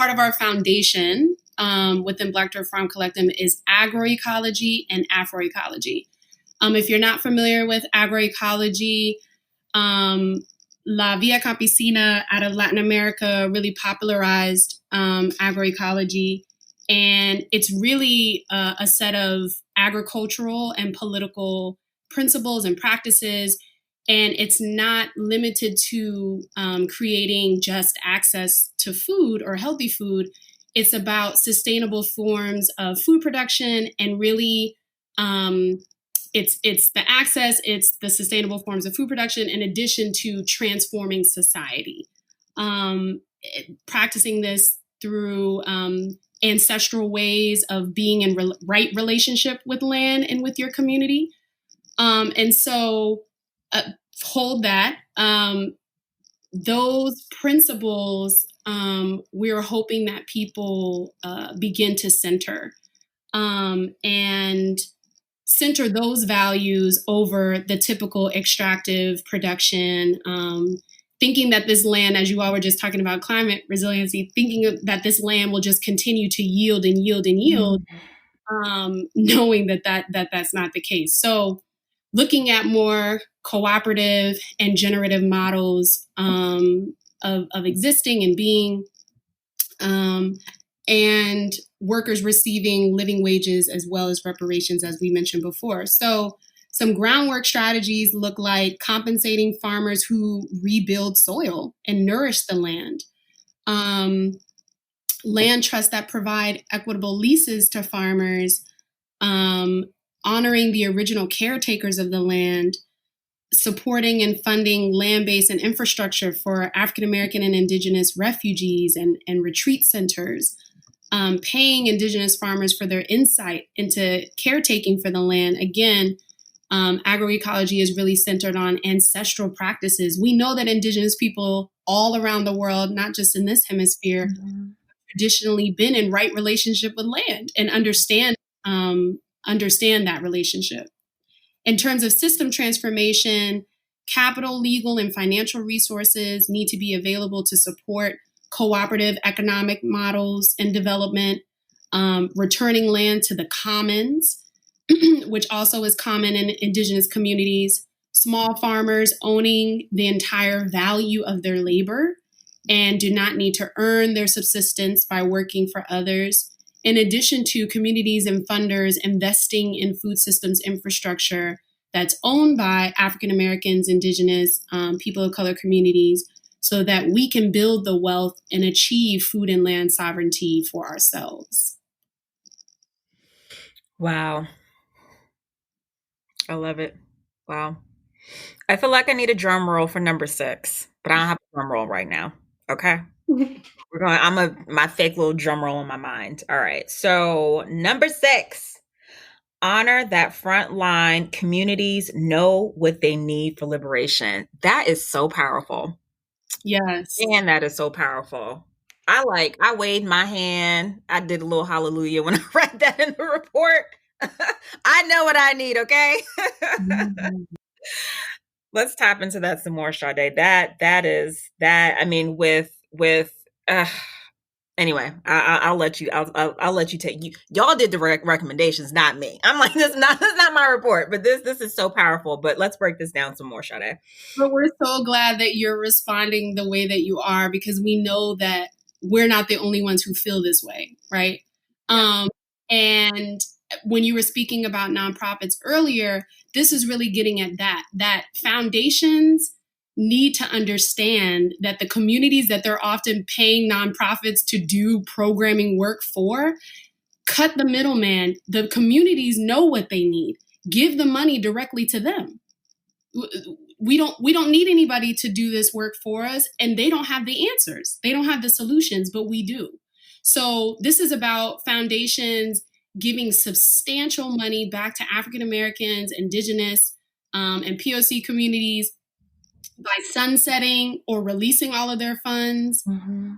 of our foundation within Black Dirt Farm Collective is agroecology and afroecology. If you're not familiar with agroecology, La Via Campesina out of Latin America really popularized agroecology. And it's really a set of agricultural and political principles and practices. And it's not limited to creating just access to food or healthy food. It's about sustainable forms of food production, and really it's the access, it's the sustainable forms of food production in addition to transforming society. Practicing this through ancestral ways of being in right relationship with land and with your community. And so hold that. Those principles, we're hoping that people begin to center and center those values over the typical extractive production, thinking that this land, as you all were just talking about climate resiliency, thinking that this land will just continue to yield and yield and yield. knowing that's not the case. So looking at more cooperative and generative models of existing and being, and workers receiving living wages as well as reparations, as we mentioned before. So some groundwork strategies look like compensating farmers who rebuild soil and nourish the land. Land trusts that provide equitable leases to farmers, honoring the original caretakers of the land, supporting and funding land-based and infrastructure for African American and Indigenous refugees and retreat centers, paying Indigenous farmers for their insight into caretaking for the land. Again, agroecology is really centered on ancestral practices. We know that Indigenous people all around the world, not just in this hemisphere, traditionally been in right relationship with land and understand that relationship. In terms of system transformation, capital, legal, and financial resources need to be available to support cooperative economic models and development, returning land to the commons, which also is common in Indigenous communities, small farmers owning the entire value of their labor and do not need to earn their subsistence by working for others. In addition to communities and funders investing in food systems infrastructure that's owned by African Americans, Indigenous, people of color communities, so that we can build the wealth and achieve food and land sovereignty for ourselves. Wow. I love it. Wow. I feel like I need a drum roll for number 6, but I don't have a drum roll right now. Okay. My fake little drum roll in my mind. All right. So number 6, honor that frontline communities know what they need for liberation. That is so powerful. Yes. And that is so powerful. I waved my hand. I did a little hallelujah when I read that in the report. I know what I need. Okay. Let's tap into that some more, Sade. I mean, anyway, I'll let you. I'll let you take. Y'all did the recommendations, not me. I'm like, that's not my report, but this is so powerful. But let's break this down some more, Sade. But we're so glad that you're responding the way that you are, because we know that we're not the only ones who feel this way, right? Yeah. And when you were speaking about nonprofits earlier, this is really getting at that foundations need to understand that the communities that they're often paying nonprofits to do programming work for, cut the middleman. The communities know what they need. Give the money directly to them. We don't need anybody to do this work for us, and they don't have the answers. They don't have the solutions, but we do. So this is about foundations giving substantial money back to African Americans, Indigenous, and POC communities by sunsetting or releasing all of their funds. Mm-hmm.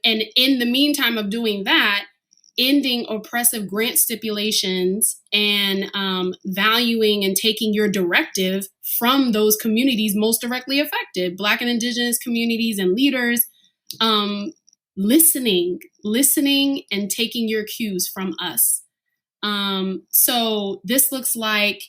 And in the meantime of doing that, ending oppressive grant stipulations and valuing and taking your directive from those communities most directly affected, Black and Indigenous communities and leaders, listening and taking your cues from us. So this looks like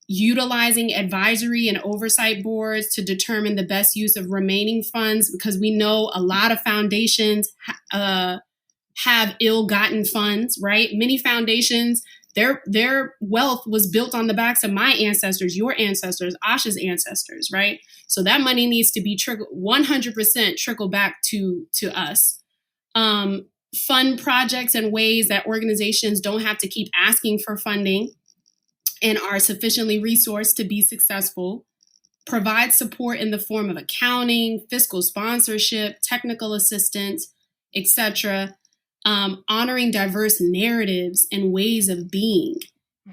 utilizing advisory and oversight boards to determine the best use of remaining funds, because we know a lot of foundations have ill-gotten funds, right? Many foundations, their wealth was built on the backs of my ancestors, your ancestors, Asha's ancestors, right? So that money needs to be 100% trickle back to us. Fund projects in ways that organizations don't have to keep asking for funding and are sufficiently resourced to be successful. Provide support in the form of accounting, fiscal sponsorship, technical assistance, etc. Honoring diverse narratives and ways of being.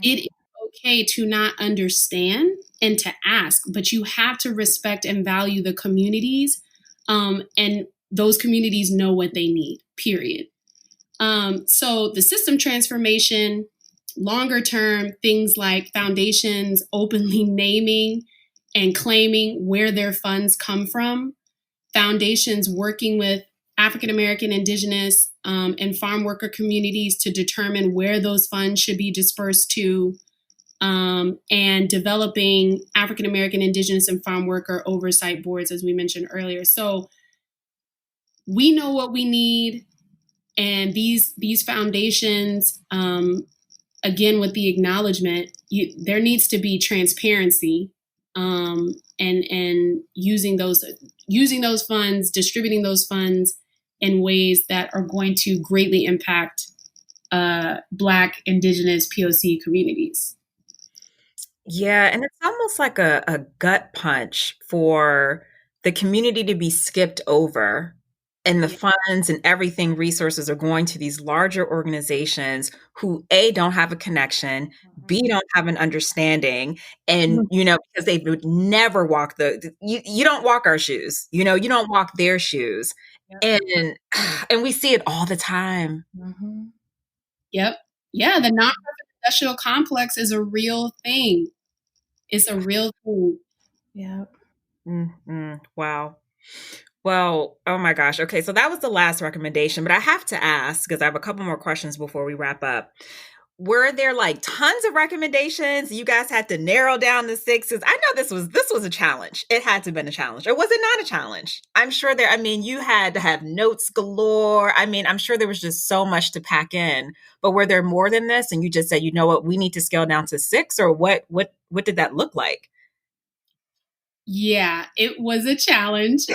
It is okay to not understand and to ask, but you have to respect and value the communities, and those communities know what they need, period. So the system transformation, longer term, things like foundations openly naming and claiming where their funds come from, foundations working with African American, Indigenous, and farm worker communities to determine where those funds should be dispersed to, and developing African American, Indigenous, and farm worker oversight boards, as we mentioned earlier. So we know what we need, and these foundations, again, with the acknowledgement, there needs to be transparency, and using those funds, distributing those funds in ways that are going to greatly impact Black, Indigenous, POC communities. Yeah, and it's almost like a gut punch for the community to be skipped over, and the funds and everything, resources are going to these larger organizations who A, don't have a connection, B, don't have an understanding, and because they would never walk you don't walk our shoes, you don't walk their shoes. And we see it all the time. Mm-hmm. Yep. Yeah, the nonprofit industrial complex is a real thing. It's a real thing. Yeah. Mm-hmm. Wow. Well, oh my gosh. Okay, so that was the last recommendation, but I have to ask, because I have a couple more questions before we wrap up. Were there like tons of recommendations? You guys had to narrow down the 6? I know this was a challenge. It had to have been a challenge. Or was it not a challenge? I'm sure you had to have notes galore. I'm sure there was just so much to pack in. But were there more than this? And you just said, you know what, we need to scale down to 6? Or what did that look like? Yeah, it was a challenge.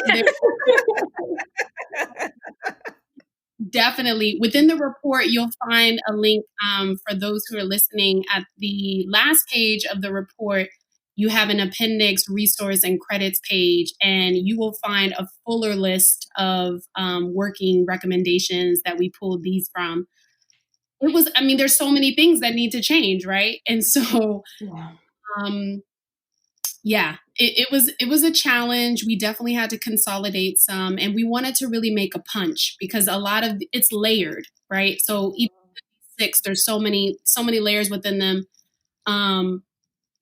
Definitely. Within the report, you'll find a link for those who are listening. At the last page of the report, you have an appendix, resource, and credits page, and you will find a fuller list of working recommendations that we pulled these from. There's so many things that need to change, right? And so, it was a challenge. We definitely had to consolidate some, and we wanted to really make a punch because a lot of it's layered, right? So even 6, there's so many layers within them.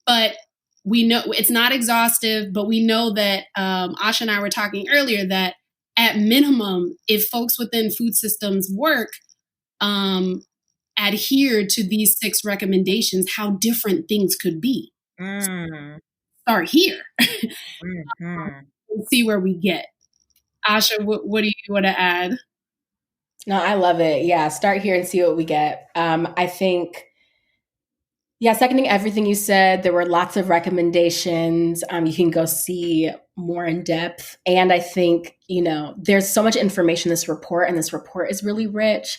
But we know it's not exhaustive, but we know that Asha and I were talking earlier that at minimum, if folks within food systems work adhere to these 6 recommendations, how different things could be. Start here. And see where we get. Asha, what do you want to add? No, I love it. Yeah, start here and see what we get. I think, seconding everything you said, there were lots of recommendations. You can go see more in depth. And I think, there's so much information in this report, and this report is really rich.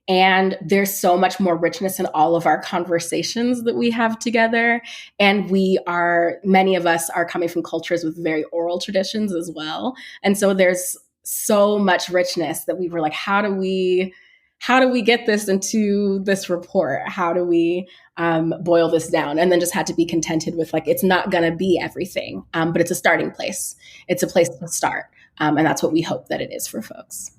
And there's so much more richness in all of our conversations that we have together. And many of us are coming from cultures with very oral traditions as well. And so there's so much richness that we were like, how do we get this into this report? How do we boil this down? And then just had to be contented with it's not going to be everything, but it's a starting place. It's a place to start. And that's what we hope that it is for folks.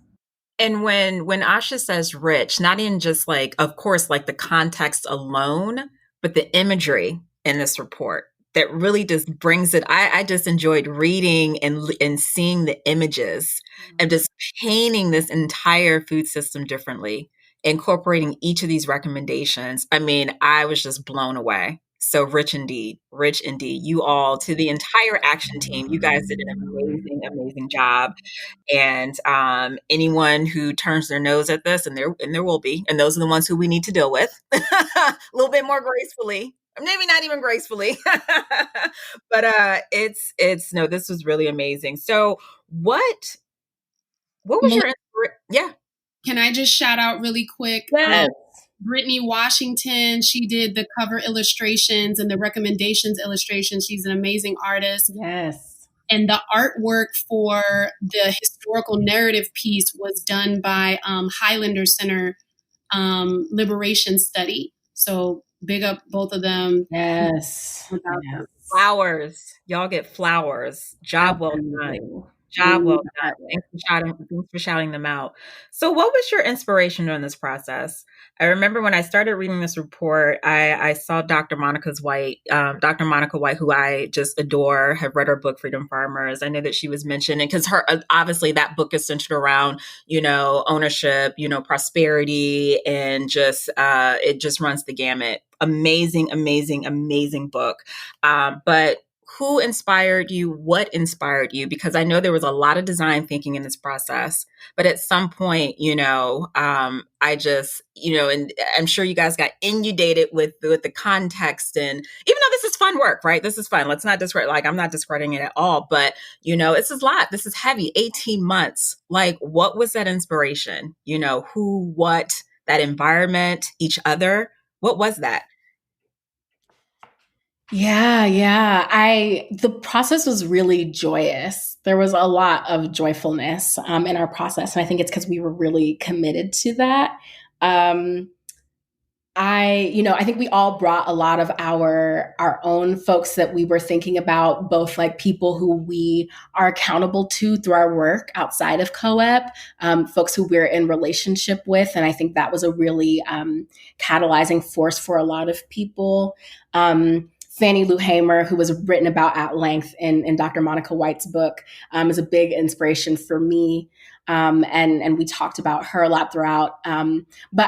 And when Asha says rich, not even just of course, the context alone, but the imagery in this report that really just brings it. I just enjoyed reading and seeing the images of just painting this entire food system differently, incorporating each of these recommendations. I was just blown away. So rich indeed. You all, to the entire action team, you guys did an amazing, amazing job. And anyone who turns their nose at this, and there will be, and those are the ones who we need to deal with a little bit more gracefully, maybe not even gracefully, but this was really amazing. So what was your yeah? Can I just shout out really quick? Yes. Brittany Washington, she did the cover illustrations and the recommendations illustrations. She's an amazing artist. Yes. And the artwork for the historical narrative piece was done by Highlander Center Liberation Study. So big up both of them. Yes. Flowers. Y'all get flowers. Job well done. Job well done. Thanks for shouting them out. So what was your inspiration during this process? I remember when I started reading this report, I saw Dr. Monica White, who I just adore, have read her book, Freedom Farmers. I know that she was mentioned, and because her, obviously that book is centered around, ownership, prosperity, and just, it just runs the gamut. Amazing, amazing, amazing book. But who inspired you? What inspired you? Because I know there was a lot of design thinking in this process, but at some point, I just, and I'm sure you guys got inundated with the context. And even though this is fun work, right? This is fun. Let's not discredit, I'm not discrediting it at all, but it's a lot. This is heavy. 18 months. Like, what was that inspiration? Who, what, that environment, each other? What was that? Yeah. The process was really joyous. There was a lot of joyfulness in our process. And I think it's because we were really committed to that. I think we all brought a lot of our own folks that we were thinking about, both like people who we are accountable to through our work outside of COEP, folks who we're in relationship with. And I think that was a really catalyzing force for a lot of people. Fannie Lou Hamer, who was written about at length in Dr. Monica White's book, is a big inspiration for me. And we talked about her a lot throughout. But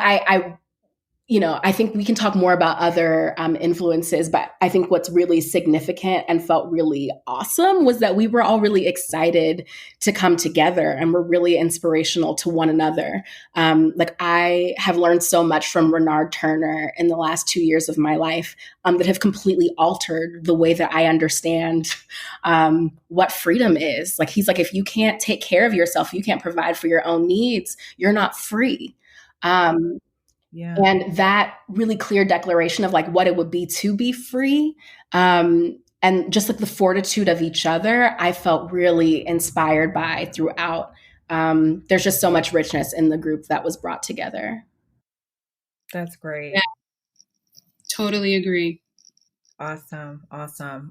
I think we can talk more about other influences, but I think what's really significant and felt really awesome was that we were all really excited to come together and we're really inspirational to one another. I have learned so much from Renard Turner in the last 2 years of my life that have completely altered the way that I understand what freedom is. Like, he's like, if you can't take care of yourself, you can't provide for your own needs, you're not free. Yeah. And that really clear declaration of like what it would be to be free, and just like the fortitude of each other, I felt really inspired by throughout. There's just so much richness in the group that was brought together. That's great. Yeah. Totally agree. Awesome. All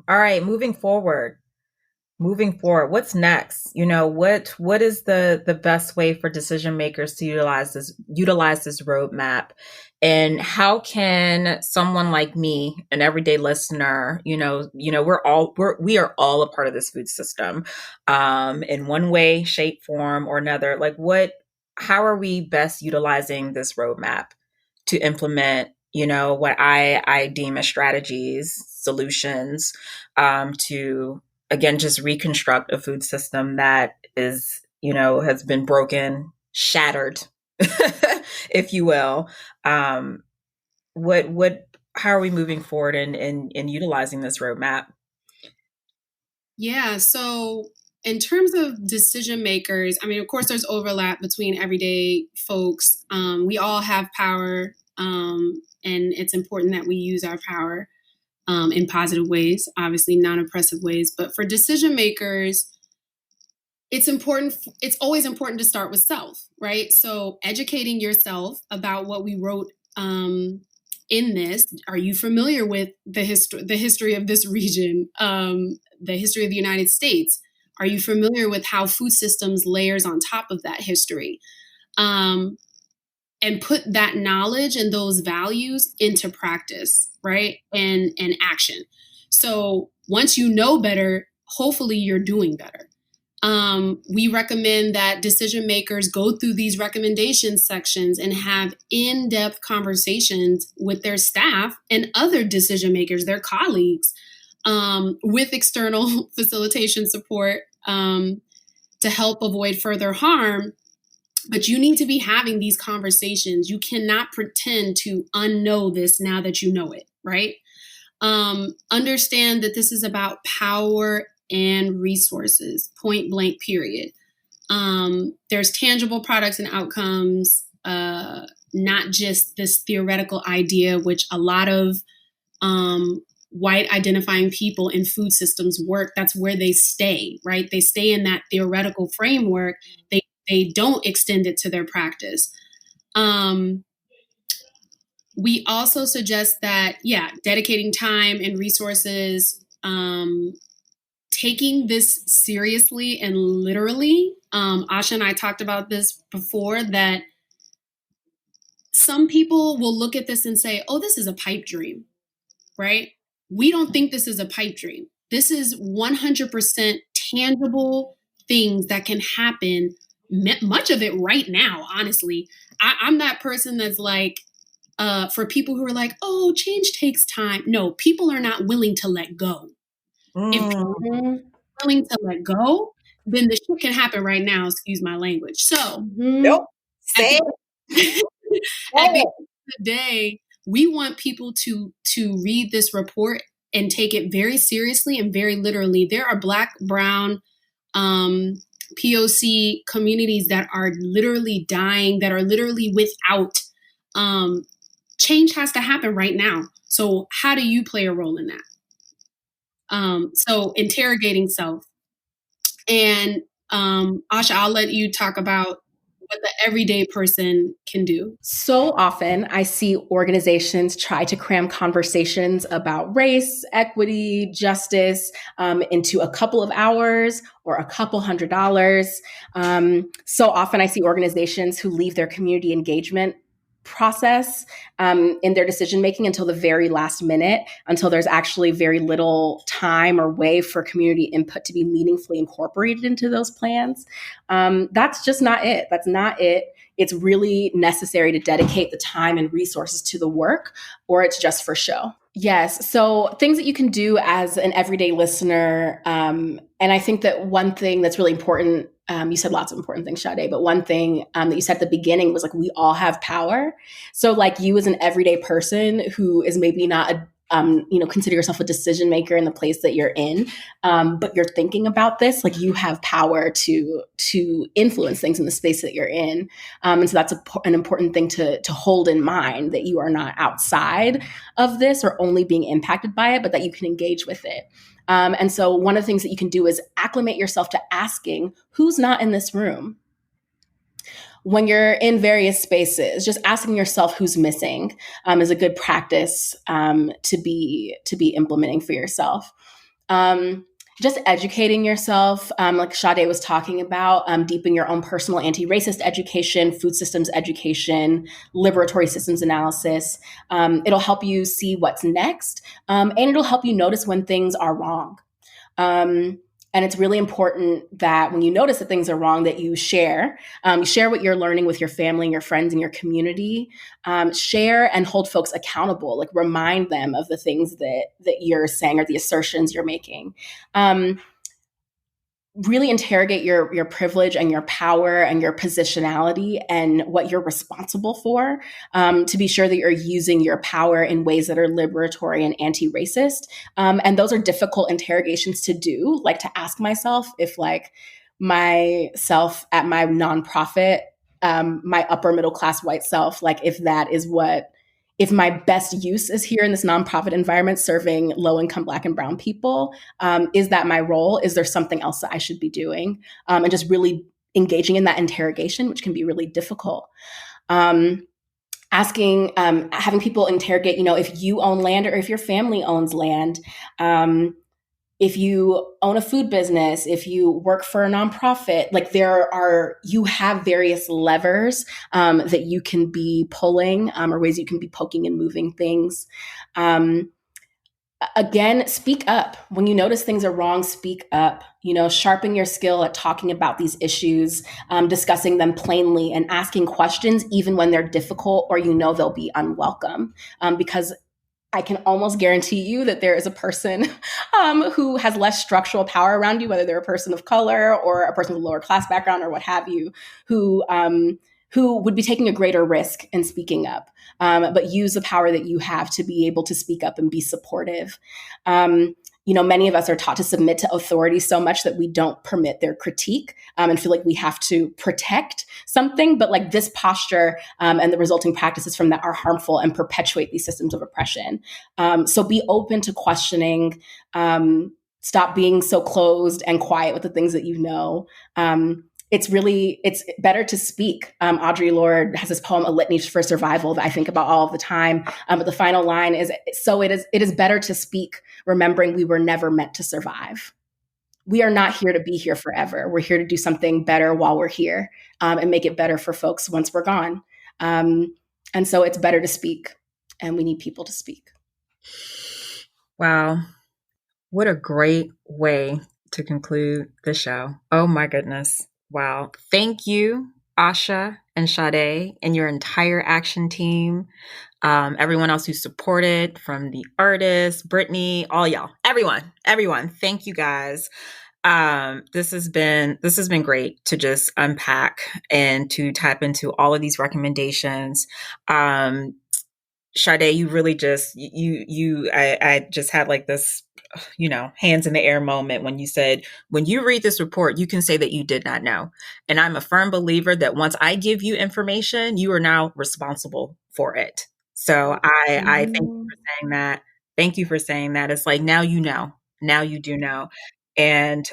right, moving forward, what's next? What is the best way for decision makers to utilize this roadmap? And how can someone like me, an everyday listener, we are all a part of this food system, in one way, shape, form, or another. Like, how are we best utilizing this roadmap to implement, what I deem as strategies, solutions, to, again, just reconstruct a food system that is, has been broken, shattered, if you will. How are we moving forward in utilizing this roadmap? Yeah. So in terms of decision makers, I mean, of course, there's overlap between everyday folks. We all have power, and it's important that we use our power in positive ways, obviously non-oppressive ways. But for decision makers, it's always important to start with self, right? So educating yourself about what we wrote in this. Are you familiar with the history of this region, the history of the United States? Are you familiar with how food systems layers on top of that history? And put that knowledge and those values into practice, right? And action. So once you know better, hopefully you're doing better. We recommend that decision makers go through these recommendation sections and have in-depth conversations with their staff and other decision makers, their colleagues, with external facilitation support to help avoid further harm. But you need to be having these conversations. You cannot pretend to unknow this now that you know it, right? Understand that this is about power and resources, point blank, period. There's tangible products and outcomes, not just this theoretical idea, which a lot of white identifying people in food systems work. That's where they stay, right? They stay in that theoretical framework. They don't extend it to their practice. We also suggest that, dedicating time and resources, taking this seriously and literally. Asha and I talked about this before, that some people will look at this and say, oh, this is a pipe dream, right? We don't think this is a pipe dream. This is 100% tangible things that can happen, much of it right now, honestly. I'm that person that's like, for people who are like, oh, change takes time. No, people are not willing to let go. If people are willing to let go, then the shit can happen right now, excuse my language. So, Nope. Say it. At the end of the day, we want people to read this report and take it very seriously and very literally. There are Black, Brown, POC communities that are literally dying, that are literally without. Change has to happen right now. So how do you play a role in that? So interrogating self. And Asha, I'll let you talk about what the everyday person can do. So often I see organizations try to cram conversations about race, equity, justice into a couple of hours or a couple $100. So often I see organizations who leave their community engagement process in their decision making until the very last minute, until there's actually very little time or way for community input to be meaningfully incorporated into those plans. That's just not it. That's not it. It's really necessary to dedicate the time and resources to the work, or it's just for show. Yes. So things that you can do as an everyday listener. And I think that one thing that's really important, you said lots of important things, Sade, but one thing that you said at the beginning was like, we all have power. So like you as an everyday person who is maybe not consider yourself a decision maker in the place that you're in, but you're thinking about this, like you have power to influence things in the space that you're in. And so that's an important thing to hold in mind, that you are not outside of this or only being impacted by it, but that you can engage with it. And so one of the things that you can do is acclimate yourself to asking, who's not in this room? When you're in various spaces, just asking yourself who's missing is a good practice to be implementing for yourself. Just educating yourself, like Sade was talking about, deepen your own personal anti-racist education, food systems education, liberatory systems analysis. It'll help you see what's next, and it'll help you notice when things are wrong. And it's really important that when you notice that things are wrong, that you share what you're learning with your family and your friends and your community. Share and hold folks accountable, like remind them of the things that you're saying or the assertions you're making. Really interrogate your privilege and your power and your positionality and what you're responsible for, to be sure that you're using your power in ways that are liberatory and anti-racist. And those are difficult interrogations to do, like to ask myself if like myself at my nonprofit, my upper middle class white self, like if my best use is here in this nonprofit environment serving low-income Black and Brown people, is that my role? Is there something else that I should be doing? And just really engaging in that interrogation, which can be really difficult. Having people interrogate, if you own land or if your family owns land, if you own a food business, if you work for a nonprofit, like you have various levers that you can be pulling or ways you can be poking and moving things. Again, speak up. When you notice things are wrong, speak up. Sharpen your skill at talking about these issues, discussing them plainly and asking questions even when they're difficult or they'll be unwelcome. Because I can almost guarantee you that there is a person who has less structural power around you, whether they're a person of color or a person with a lower class background or what have you, who would be taking a greater risk in speaking up, but use the power that you have to be able to speak up and be supportive. Many of us are taught to submit to authority so much that we don't permit their critique and feel like we have to protect something. But like this posture and the resulting practices from that are harmful and perpetuate these systems of oppression. So be open to questioning. Stop being so closed and quiet with the things that you know. It's better to speak. Audre Lorde has this poem, A Litany for Survival, that I think about all of the time. But the final line is, so it is better to speak, remembering we were never meant to survive. we are not here to be here forever. We're here to do something better while we're here, and make it better for folks once we're gone. And so it's better to speak, and we need people to speak. Wow. What a great way to conclude the show. Oh my goodness. Wow. Thank you, Asha and Sade and your entire action team. Everyone else who supported, from the artists, Brittany, all y'all, everyone. Thank you guys. This has been great to just unpack and to tap into all of these recommendations. Sade, you really just, I just had like this, hands in the air moment when you said, when you read this report, you can say that you did not know. And I'm a firm believer that once I give you information, you are now responsible for it. So I thank you for saying that. Thank you for saying that. It's like, now you know, now you do know. And,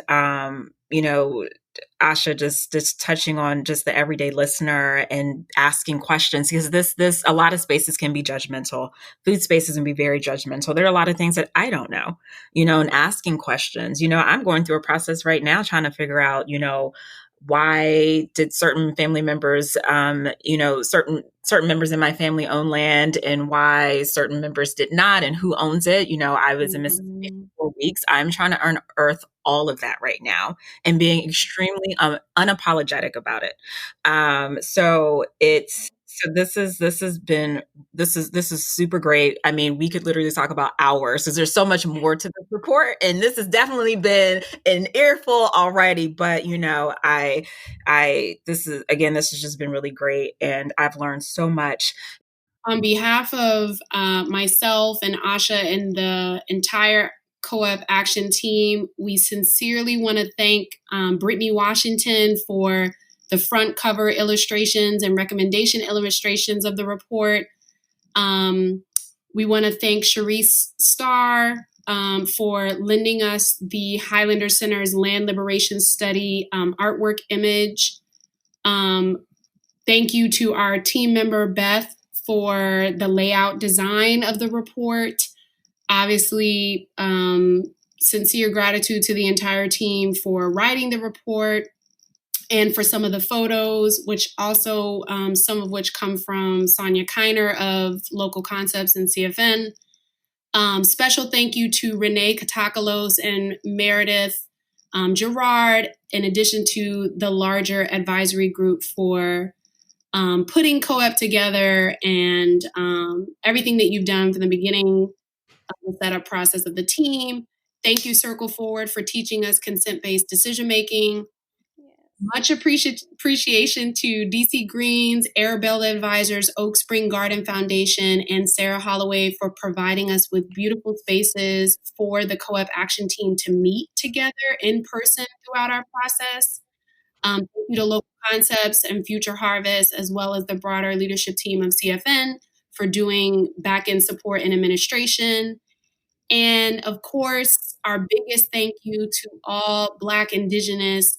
Asha, just touching on just the everyday listener and asking questions, because this a lot of spaces can be judgmental. Food spaces can be very judgmental. There are a lot of things that I don't know, and asking questions. I'm going through a process right now trying to figure out, why did certain family members, certain members in my family own land, and why certain members did not, and who owns it. I was in Mississippi for 4 weeks. I'm trying to unearth all of that right now and being extremely unapologetic about it. This is super great. I mean, we could literally talk about hours because there's so much more to this report, and this has definitely been an earful already. But this has just been really great, and I've learned so much. On behalf of myself and Asha and the entire COEP action team, we sincerely want to thank Brittany Washington for the front cover illustrations and recommendation illustrations of the report. We want to thank Sharice Starr for lending us the Highlander Center's Land Liberation Study artwork image. Thank you to our team member, Beth, for the layout design of the report. Obviously, sincere gratitude to the entire team for writing the report and for some of the photos, which also some of which come from Sonia Kiner of Local Concepts and CFN. Special thank you to Renee Katakalos and Meredith Gerard, in addition to the larger advisory group for putting COEP together and everything that you've done from the beginning of the setup process of the team. Thank you, Circle Forward, for teaching us consent-based decision-making. Much appreciation to DC Greens, Arabella Advisors, Oak Spring Garden Foundation, and Sarah Holloway for providing us with beautiful spaces for the COEP action team to meet together in person throughout our process. Thank you to Local Concepts and Future Harvest, as well as the broader leadership team of CFN for doing back-end support and administration. And of course, our biggest thank you to all Black, Indigenous,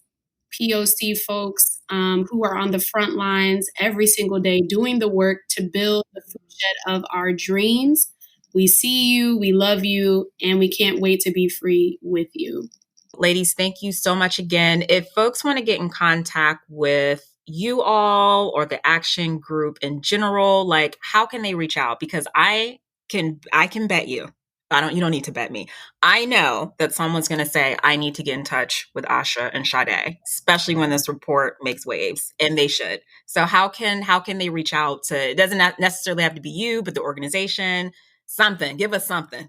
POC folks who are on the front lines every single day doing the work to build the foodshed of our dreams. We see you, we love you, and we can't wait to be free with you. Ladies, thank you so much again. If folks want to get in contact with you all or the action group in general, like, how can they reach out? Because I can bet you. You don't need to bet me. I know that someone's going to say, I need to get in touch with Asha and Sade, especially when this report makes waves, and they should. So how can they reach out to, it doesn't necessarily have to be you, but the organization, something, give us something,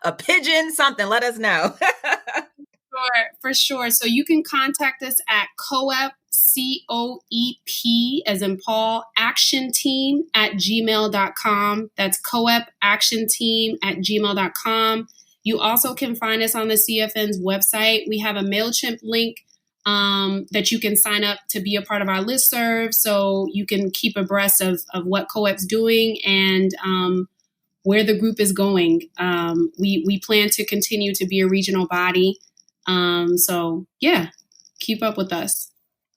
a pigeon, something, let us know. For sure. So you can contact us at COEP, COEP, as in Paul, action team at gmail.com. That's COEP action team at gmail.com. You also can find us on the CFN's website. We have a MailChimp link that you can sign up to be a part of our listserv, so you can keep abreast of what COEP's doing and where the group is going. We plan to continue to be a regional body. So yeah, keep up with us.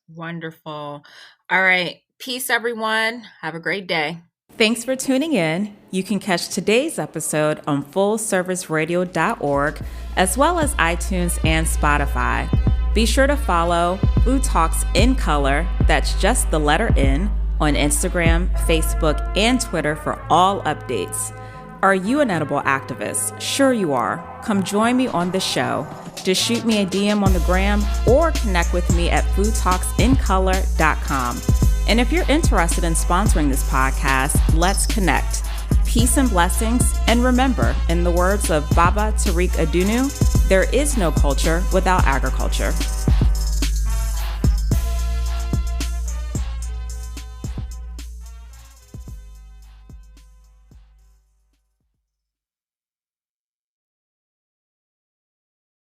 Wonderful. All right. Peace, everyone. Have a great day. Thanks for tuning in. You can catch today's episode on fullserviceradio.org, as well as iTunes and Spotify. Be sure to follow Food Talks in Color, that's just the letter N, on Instagram, Facebook, and Twitter for all updates. Are you an edible activist? Sure you are. Come join me on the show. Just shoot me a DM on the gram or connect with me at foodtalksincolor.com. And if you're interested in sponsoring this podcast, let's connect. Peace and blessings. And remember, in the words of Baba Tariq Adunu, there is no culture without agriculture.